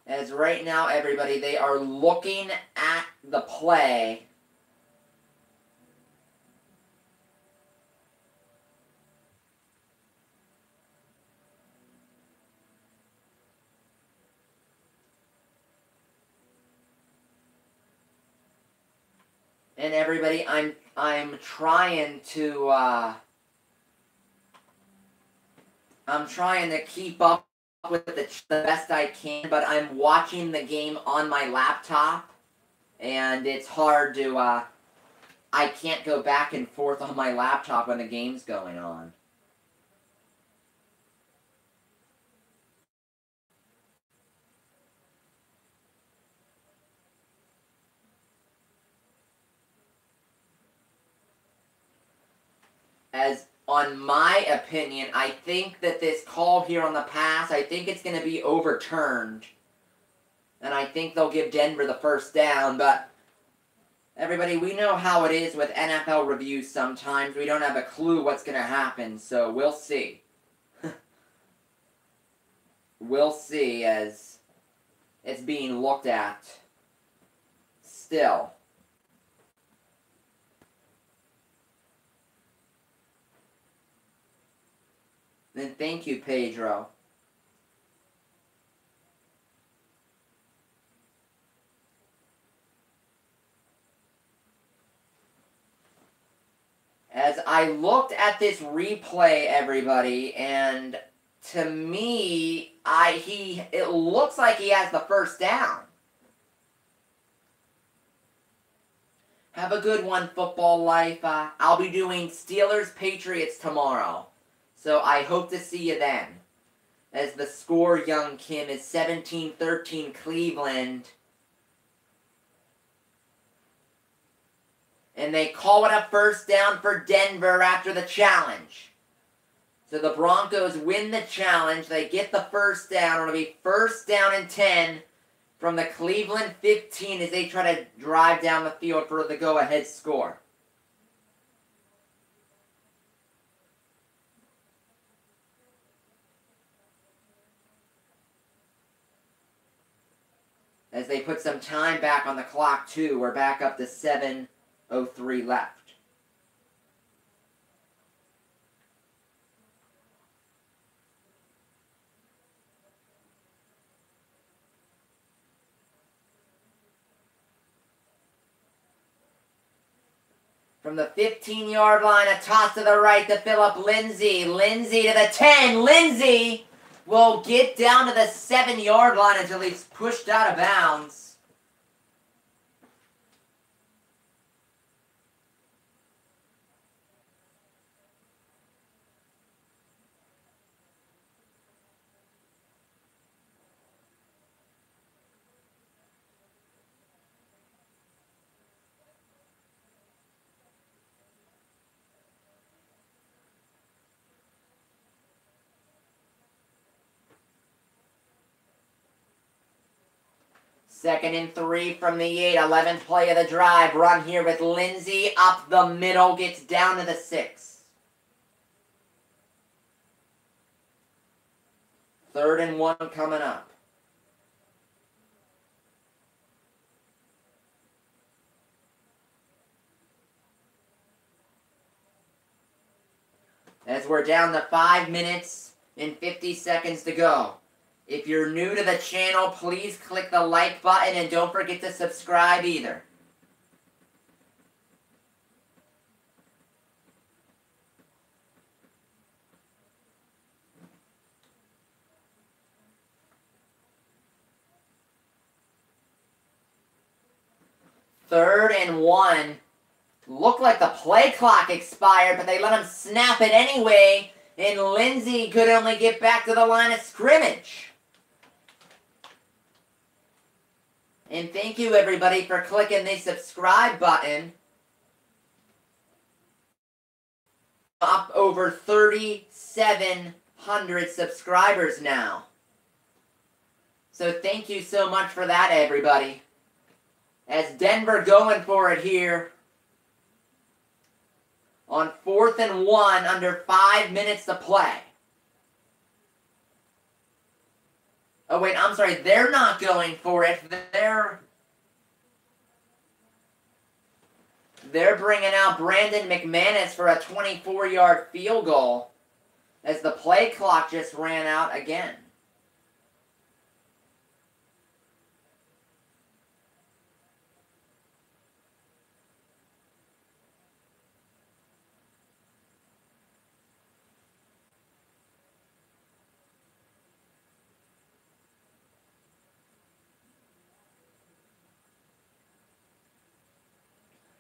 As right now, everybody, they are looking at the play. And everybody, I'm trying to keep up with the best I can, but I'm watching the game on my laptop, and it's hard to I can't go back and forth on my laptop when the game's going on. As on my opinion, I think that this call here on the pass, I think it's going to be overturned. And I think they'll give Denver the first down. But, everybody, we know how it is with NFL reviews sometimes. We don't have a clue what's going to happen, so we'll see. We'll see as it's being looked at still. Then thank you, Pedro. As I looked at this replay, everybody, and to me, it looks like he has the first down. Have a good one, Football Life. I'll be doing Steelers-Patriots tomorrow. So I hope to see you then. As the score, Young Kim, is 17-13 Cleveland. And they call it a first down for Denver after the challenge. So the Broncos win the challenge. They get the first down. It'll be first down and 10 from the Cleveland 15 as they try to drive down the field for the go-ahead score. As they put some time back on the clock, too. We're back up to 7:03 left. From the 15-yard line, a toss to the right to Phillip Lindsay. Lindsay to the 10. Lindsay will get down to the 7-yard line until he's pushed out of bounds. Second and 3 from the 8. 11th play of the drive. Run here with Lindsay up the middle. Gets down to the 6. 3rd and 1 coming up. As we're down to 5 minutes and 50 seconds to go. If you're new to the channel, please click the like button and don't forget to subscribe either. Third and 1. Looked like the play clock expired, but they let him snap it anyway, and Lindsey could only get back to the line of scrimmage. And thank you, everybody, for clicking the subscribe button. Up over 3,700 subscribers now. So thank you so much for that, everybody. As Denver going for it here. On 4th and 1, under 5 minutes to play. Oh, wait, I'm sorry. They're not going for it. They're bringing out Brandon McManus for a 24-yard field goal as the play clock just ran out again.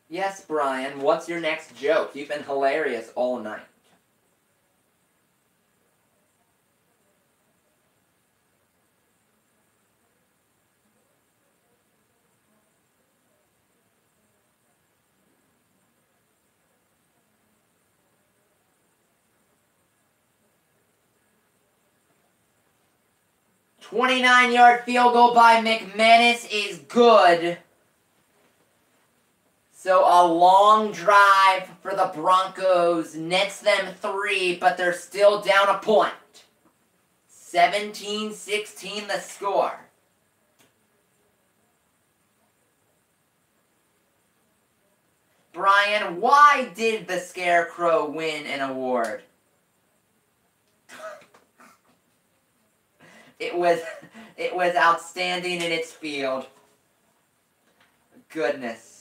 Yes, Brian, what's your next joke? You've been hilarious all night. $29-yard field goal by McManus is good. So a long drive for the Broncos nets them 3, but they're still down a point. 17-16 the score. Brian, why did the Scarecrow win an award? It was outstanding in its field. Goodness.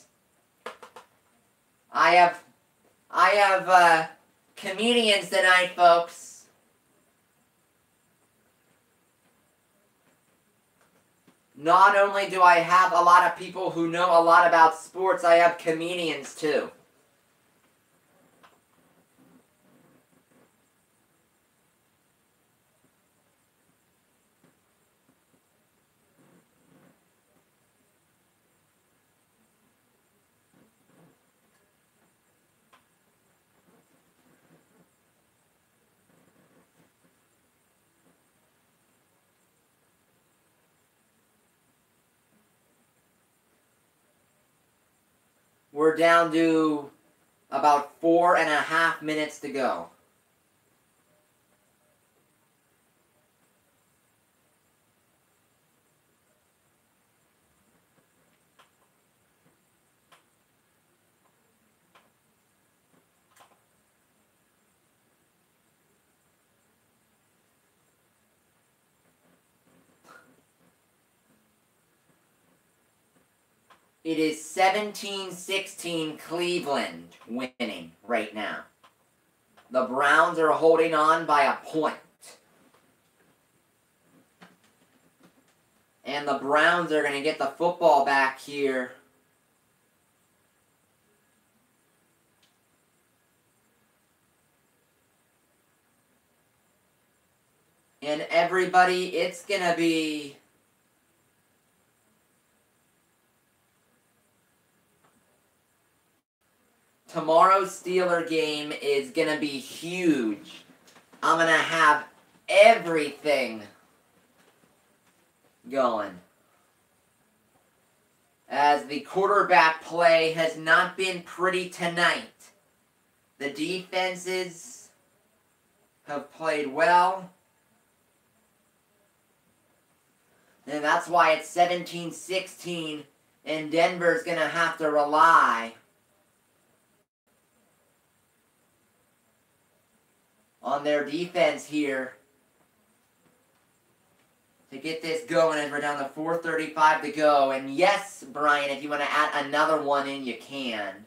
I have comedians tonight, folks. Not only do I have a lot of people who know a lot about sports, I have comedians too. We're down to about 4.5 minutes to go. It is 17-16 Cleveland winning right now. The Browns are holding on by a point. And the Browns are going to get the football back here. And everybody, it's going to be... Tomorrow's Steeler game is going to be huge. I'm going to have everything going. As the quarterback play has not been pretty tonight. The defenses have played well. And that's why it's 17-16, and Denver's going to have to rely on their defense here to get this going as we're down to 4:35 to go. And yes, Brian, if you want to add another one in, you can.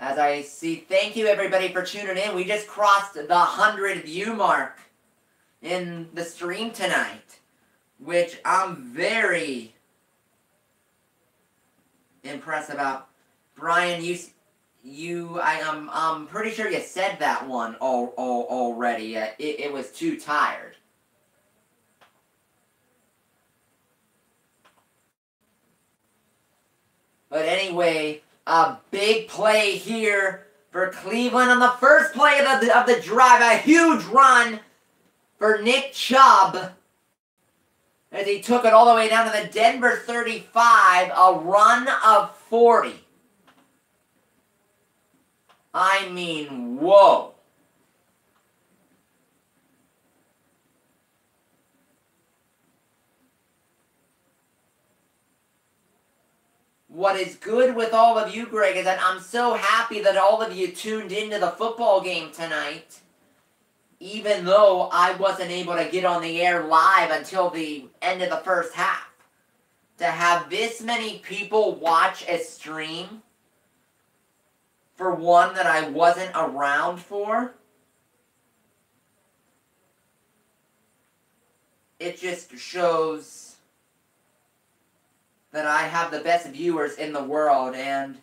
As I see, thank you everybody for tuning in. We just crossed the 100 view mark in the stream tonight, which I'm very impressed about. Brian, I'm pretty sure you said that one already. It was too tired. But anyway, a big play here for Cleveland on the first play of the drive. A huge run for Nick Chubb as he took it all the way down to the Denver 35. A run of 40. I mean, whoa. What is good with all of you, Greg, is that I'm so happy that all of you tuned into the football game tonight, even though I wasn't able to get on the air live until the end of the first half. To have this many people watch a stream for one that I wasn't around for, it just shows that I have the best viewers in the world. And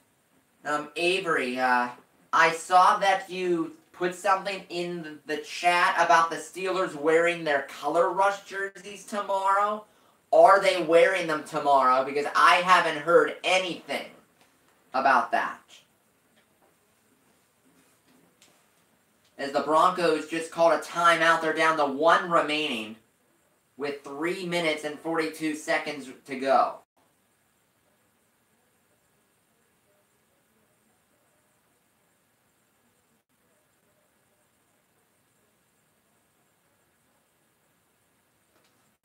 Avery, I saw that you put something in the chat about the Steelers wearing their color rush jerseys tomorrow. Are they wearing them tomorrow? Because I haven't heard anything about that. As the Broncos just called a timeout, they're down to 1 remaining with 3 minutes and 42 seconds to go.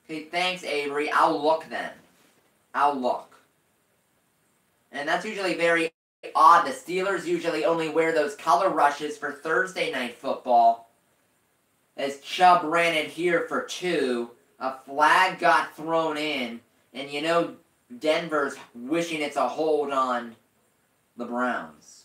Okay, thanks, Avery. I'll look then. I'll look. And that's usually very odd. The Steelers usually only wear those color rushes for Thursday night football. As Chubb ran it here for 2. A flag got thrown in. And you know Denver's wishing it's a hold on the Browns.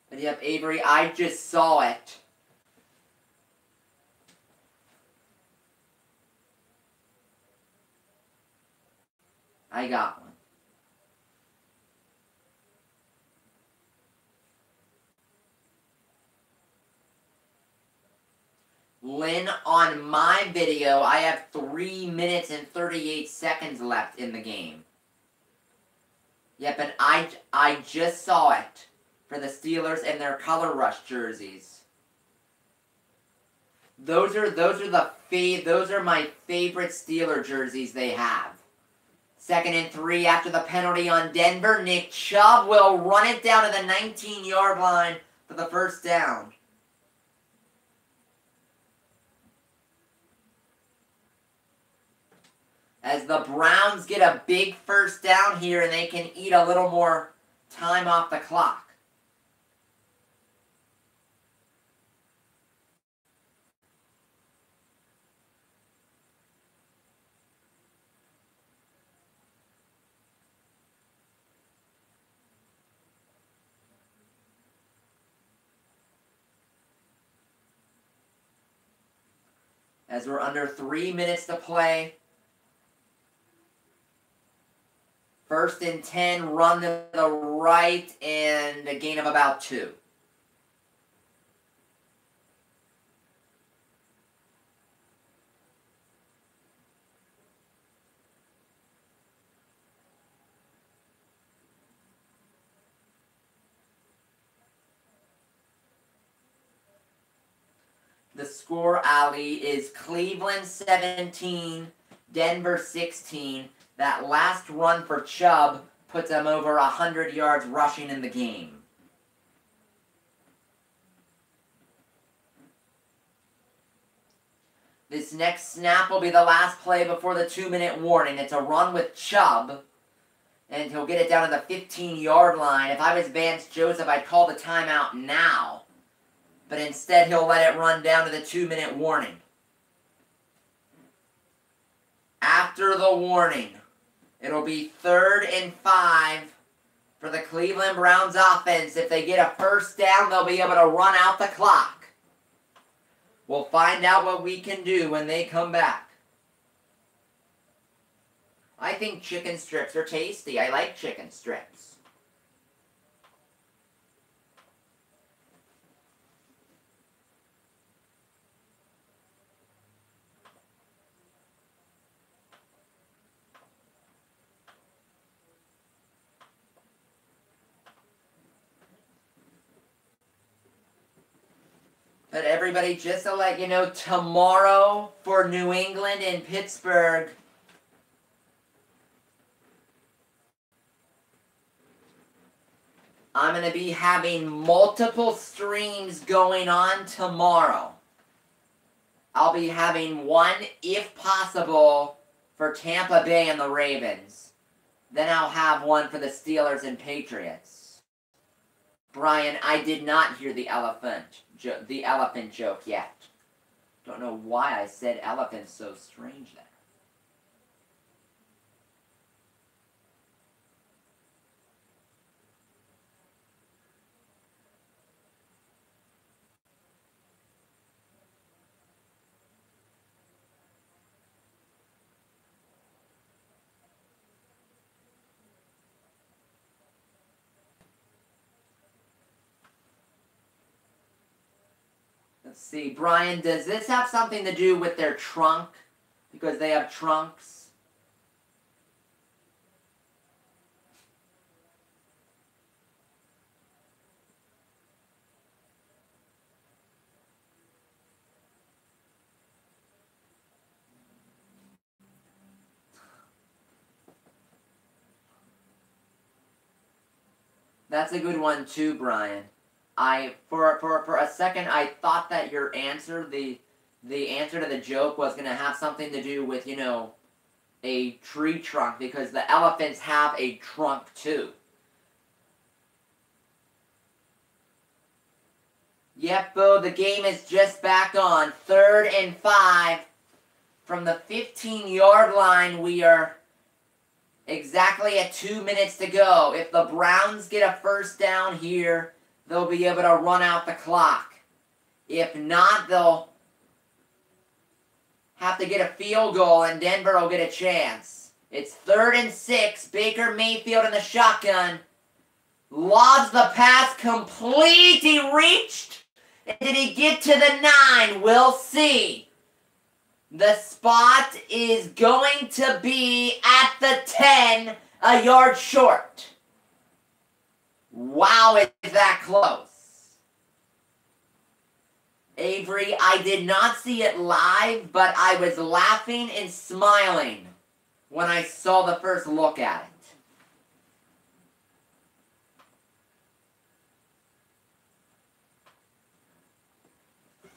But yep, Avery, I just saw it. I got one. Lynn, on my video, I have 3 minutes and 38 seconds left in the game. Yep, and I just saw it for the Steelers and their color rush jerseys. Those are my favorite Steeler jerseys they have. 2nd and 3 after the penalty on Denver. Nick Chubb will run it down to the 19-yard line for the first down. As the Browns get a big first down here and they can eat a little more time off the clock. As we're under 3 minutes to play. 1st and 10, run to the right, and a gain of about 2. The score, Ali, is Cleveland 17, Denver 16. That last run for Chubb puts them over 100 yards rushing in the game. This next snap will be the last play before the 2-minute warning. It's a run with Chubb, and he'll get it down to the 15-yard line. If I was Vance Joseph, I'd call the timeout now. But instead, he'll let it run down to the 2-minute warning. After the warning, it'll be 3rd and 5 for the Cleveland Browns offense. If they get a first down, they'll be able to run out the clock. We'll find out what we can do when they come back. I think chicken strips are tasty. I like chicken strips. But everybody, just to let you know, tomorrow for New England and Pittsburgh, I'm going to be having multiple streams going on tomorrow. I'll be having one, if possible, for Tampa Bay and the Ravens. Then I'll have one for the Steelers and Patriots. Brian, I did not hear the elephant joke yet. Don't know why I said elephant so strange there. Let's see, Brian, does this have something to do with their trunk? Because they have trunks? That's a good one too, Brian. For a second, I thought that your answer, the answer to the joke was going to have something to do with, you know, a tree trunk, because the elephants have a trunk too. Yep, Bo, the game is just back on. 3rd and 5. From the 15-yard line, we are exactly at 2 minutes to go. If the Browns get a first down here, they'll be able to run out the clock. If not, they'll have to get a field goal and Denver will get a chance. It's 3rd and 6. Baker Mayfield in the shotgun. Lobs the pass complete. He reached. And did he get to the 9? We'll see. The spot is going to be at the 10, a yard short. Wow, is that close. Avery, I did not see it live, but I was laughing and smiling when I saw the first look at it.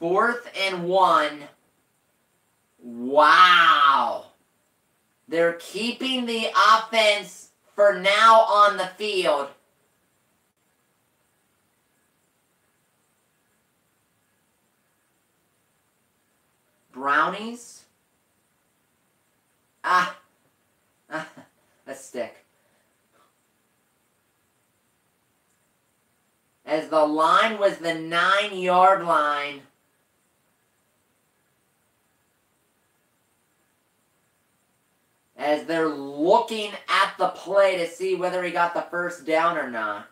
4th and 1. Wow. They're keeping the offense for now on the field. Brownies? A stick. As the line was the 9-yard line. As they're looking at the play to see whether he got the first down or not.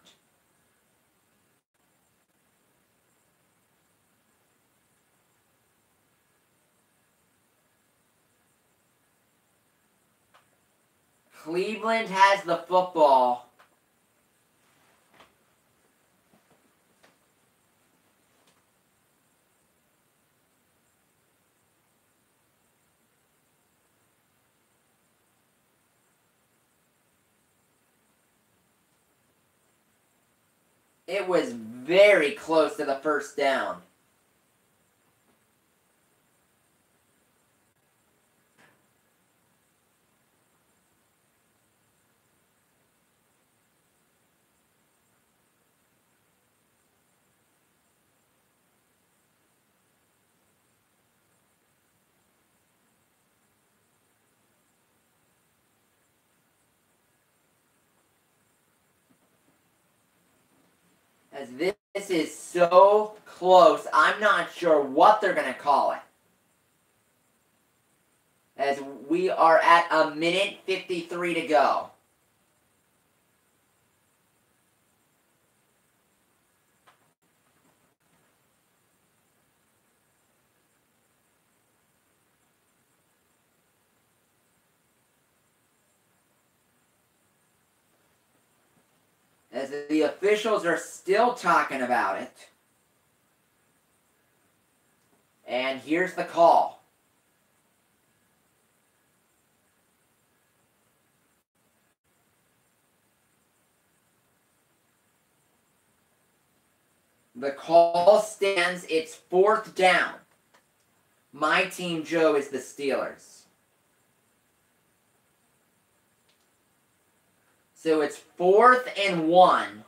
Cleveland has the football. It was very close to the first down. As this is so close, I'm not sure what they're going to call it. As we are at 1:53 to go. As the officials are still talking about it. And here's the call. The call stands. It's 4th down. My team, Joe, is the Steelers. So it's 4th and 1.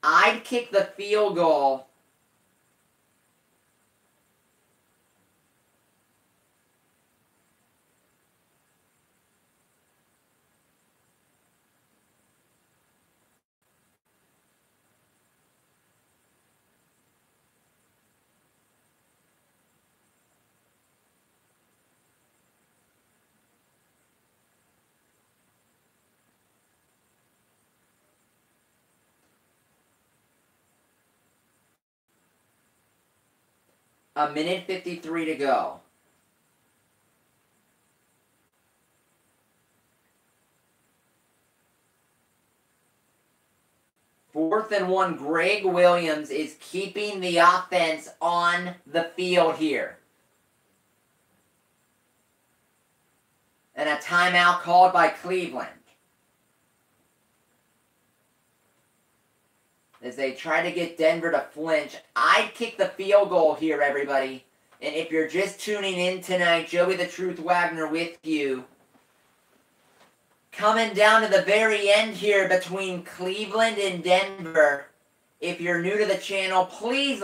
I'd kick the field goal. A minute 53 to go. Fourth and 1, Greg Williams is keeping the offense on the field here. And a timeout called by Cleveland. As they try to get Denver to flinch. I'd kick the field goal here, everybody. And if you're just tuning in tonight, Joey the Truth Wagner with you. Coming down to the very end here between Cleveland and Denver. If you're new to the channel, please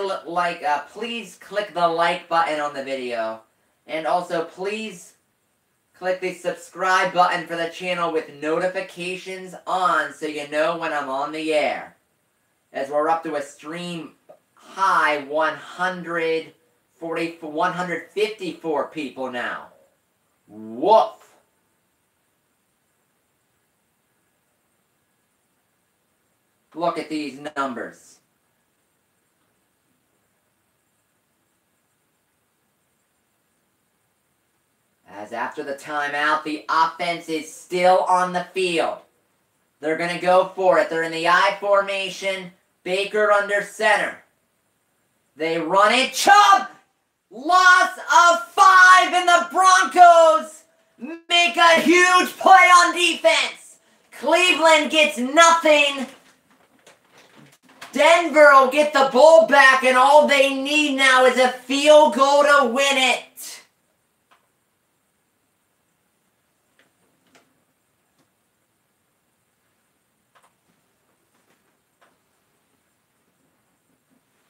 please click the like button on the video. And also, please click the subscribe button for the channel with notifications on so you know when I'm on the air. As we're up to a stream high 154 people now. Woof. Look at these numbers. As after the timeout, the offense is still on the field. They're going to go for it. They're in the I formation. Baker under center. They run it. Chubb! Loss of 5, and the Broncos make a huge play on defense. Cleveland gets nothing. Denver will get the ball back, and all they need now is a field goal to win it.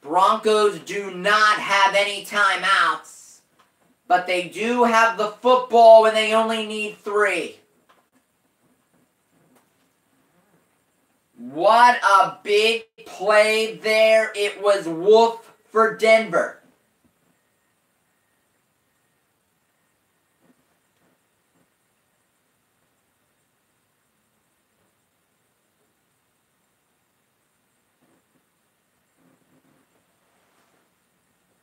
Broncos do not have any timeouts, but they do have the football when they only need 3. What a big play there. It was woof for Denver.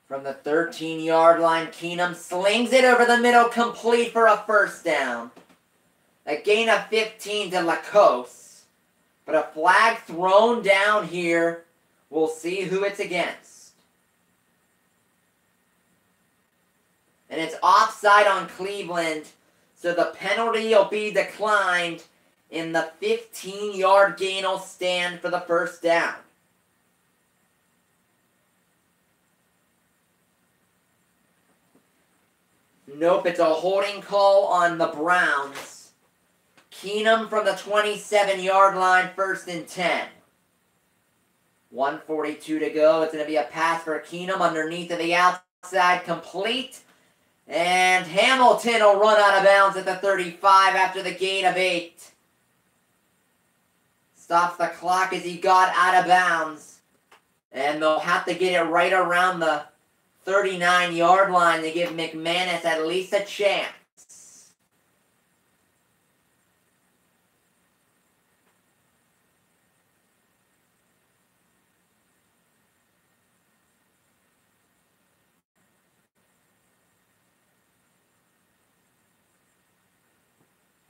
From the 13-yard line, Keenum slings it over the middle, complete for a first down. A gain of 15 to Lacoste. But a flag thrown down here. We'll see who it's against. And it's offside on Cleveland, so the penalty will be declined. in the 15-yard gain will stand for the first down. Nope, it's a holding call on the Browns. Keenum from the 27-yard line, 1st and 10. 1:42 to go. It's going to be a pass for Keenum underneath of the outside, complete. And Hamilton will run out of bounds at the 35 after the gain of 8. Stops the clock as he got out of bounds. And they'll have to get it right around the 39-yard line to give McManus at least a chance.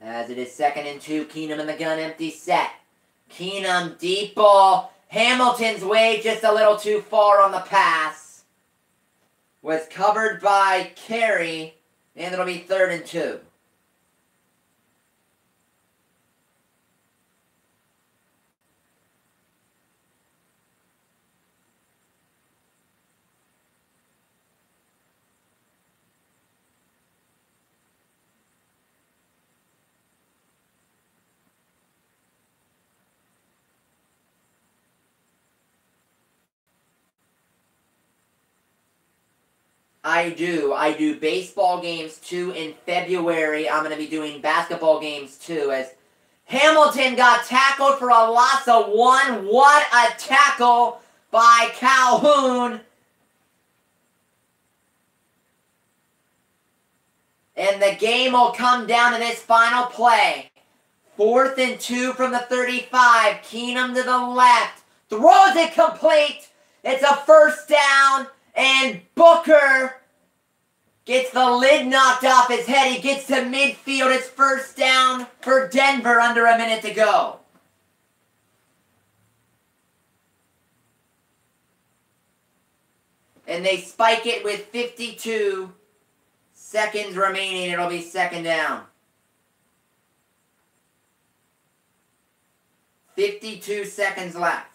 As it is 2nd and 2, Keenum in the gun, empty set. Keenum, deep ball. Hamilton's way just a little too far on the pass. Was covered by Carey, and it'll be 3rd and 2. I do baseball games too in February. I'm going to be doing basketball games too, as Hamilton got tackled for a loss of 1. What a tackle by Calhoun. And the game will come down to this final play. 4th and 2 from the 35. Keenum to the left. Throws it complete. It's a first down. And Booker gets the lid knocked off his head. He gets to midfield. It's first down for Denver, under a minute to go. And they spike it with 52 seconds remaining. It'll be 2nd down. 52 seconds left.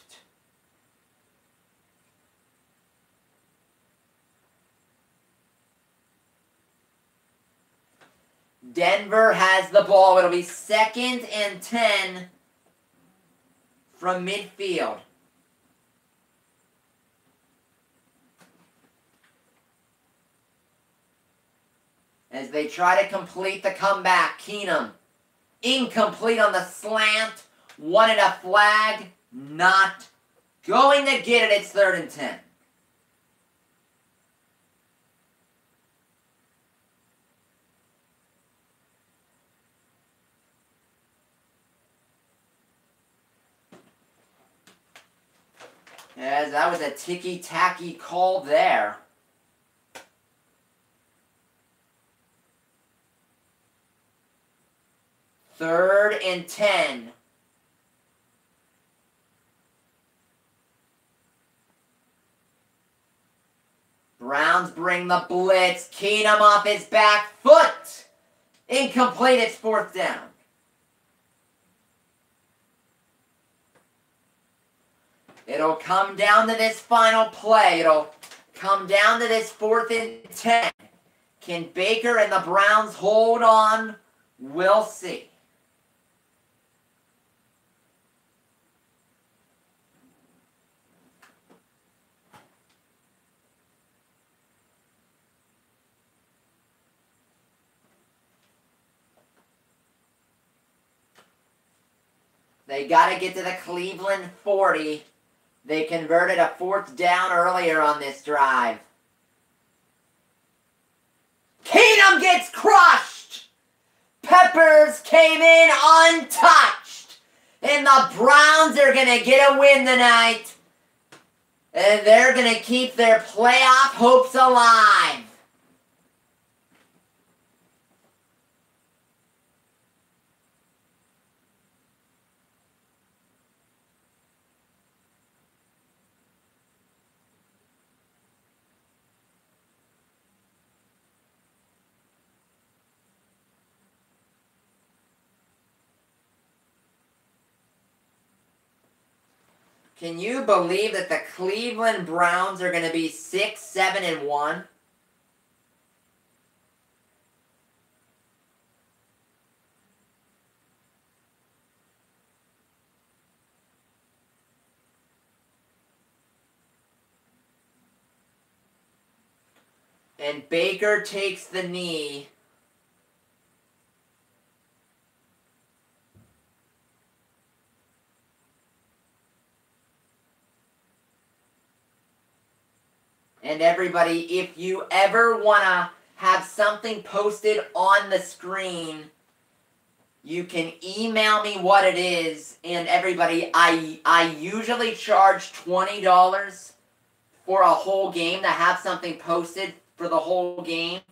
Denver has the ball. It'll be 2nd and 10 from midfield. As they try to complete the comeback, Keenum incomplete on the slant. Wanted a flag. Not going to get it. It's 3rd and 10. As that was a ticky-tacky call there. Third and 10. Browns bring the blitz. Keenum off his back foot. Incomplete. It's 4th down. It'll come down to this final play. It'll come down to this 4th and 10. Can Baker and the Browns hold on? We'll see. They got to get to the Cleveland 40. They converted a 4th down earlier on this drive. Keenum gets crushed! Peppers came in untouched. And the Browns are going to get a win tonight. And they're going to keep their playoff hopes alive. Can you believe that the Cleveland Browns are going to be 6-7-1? And Baker takes the knee. And everybody, if you ever want to have something posted on the screen, you can email me what it is. And everybody, I usually charge $20 for a whole game to have something posted for the whole game.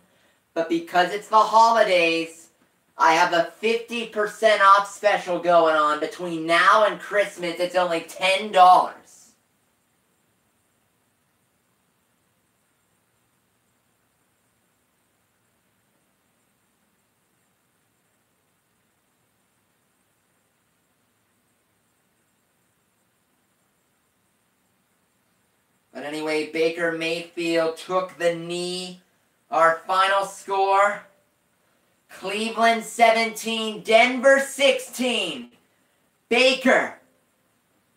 But because it's the holidays, I have a 50% off special going on. Between now and Christmas, it's only $10. But anyway, Baker Mayfield took the knee. Our final score, Cleveland 17, Denver 16. Baker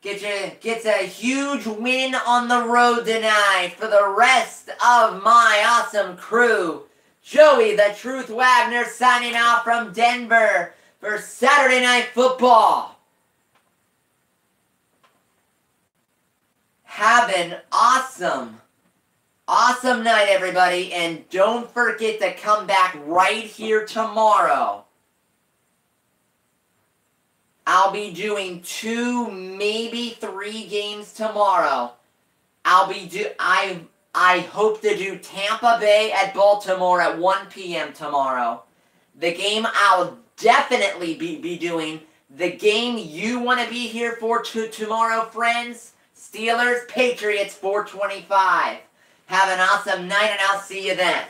gets a huge win on the road tonight. For the rest of my awesome crew, Joey the Truth Wagner signing off from Denver for Saturday Night Football. Have an awesome night, everybody. And don't forget to come back right here tomorrow. I'll be doing 2, maybe 3 games tomorrow. I hope to do Tampa Bay at Baltimore at 1 p.m. tomorrow. The game I'll definitely be doing, the game you want to be here for tomorrow, friends, Steelers, Patriots, 4:25. Have an awesome night, and I'll see you then.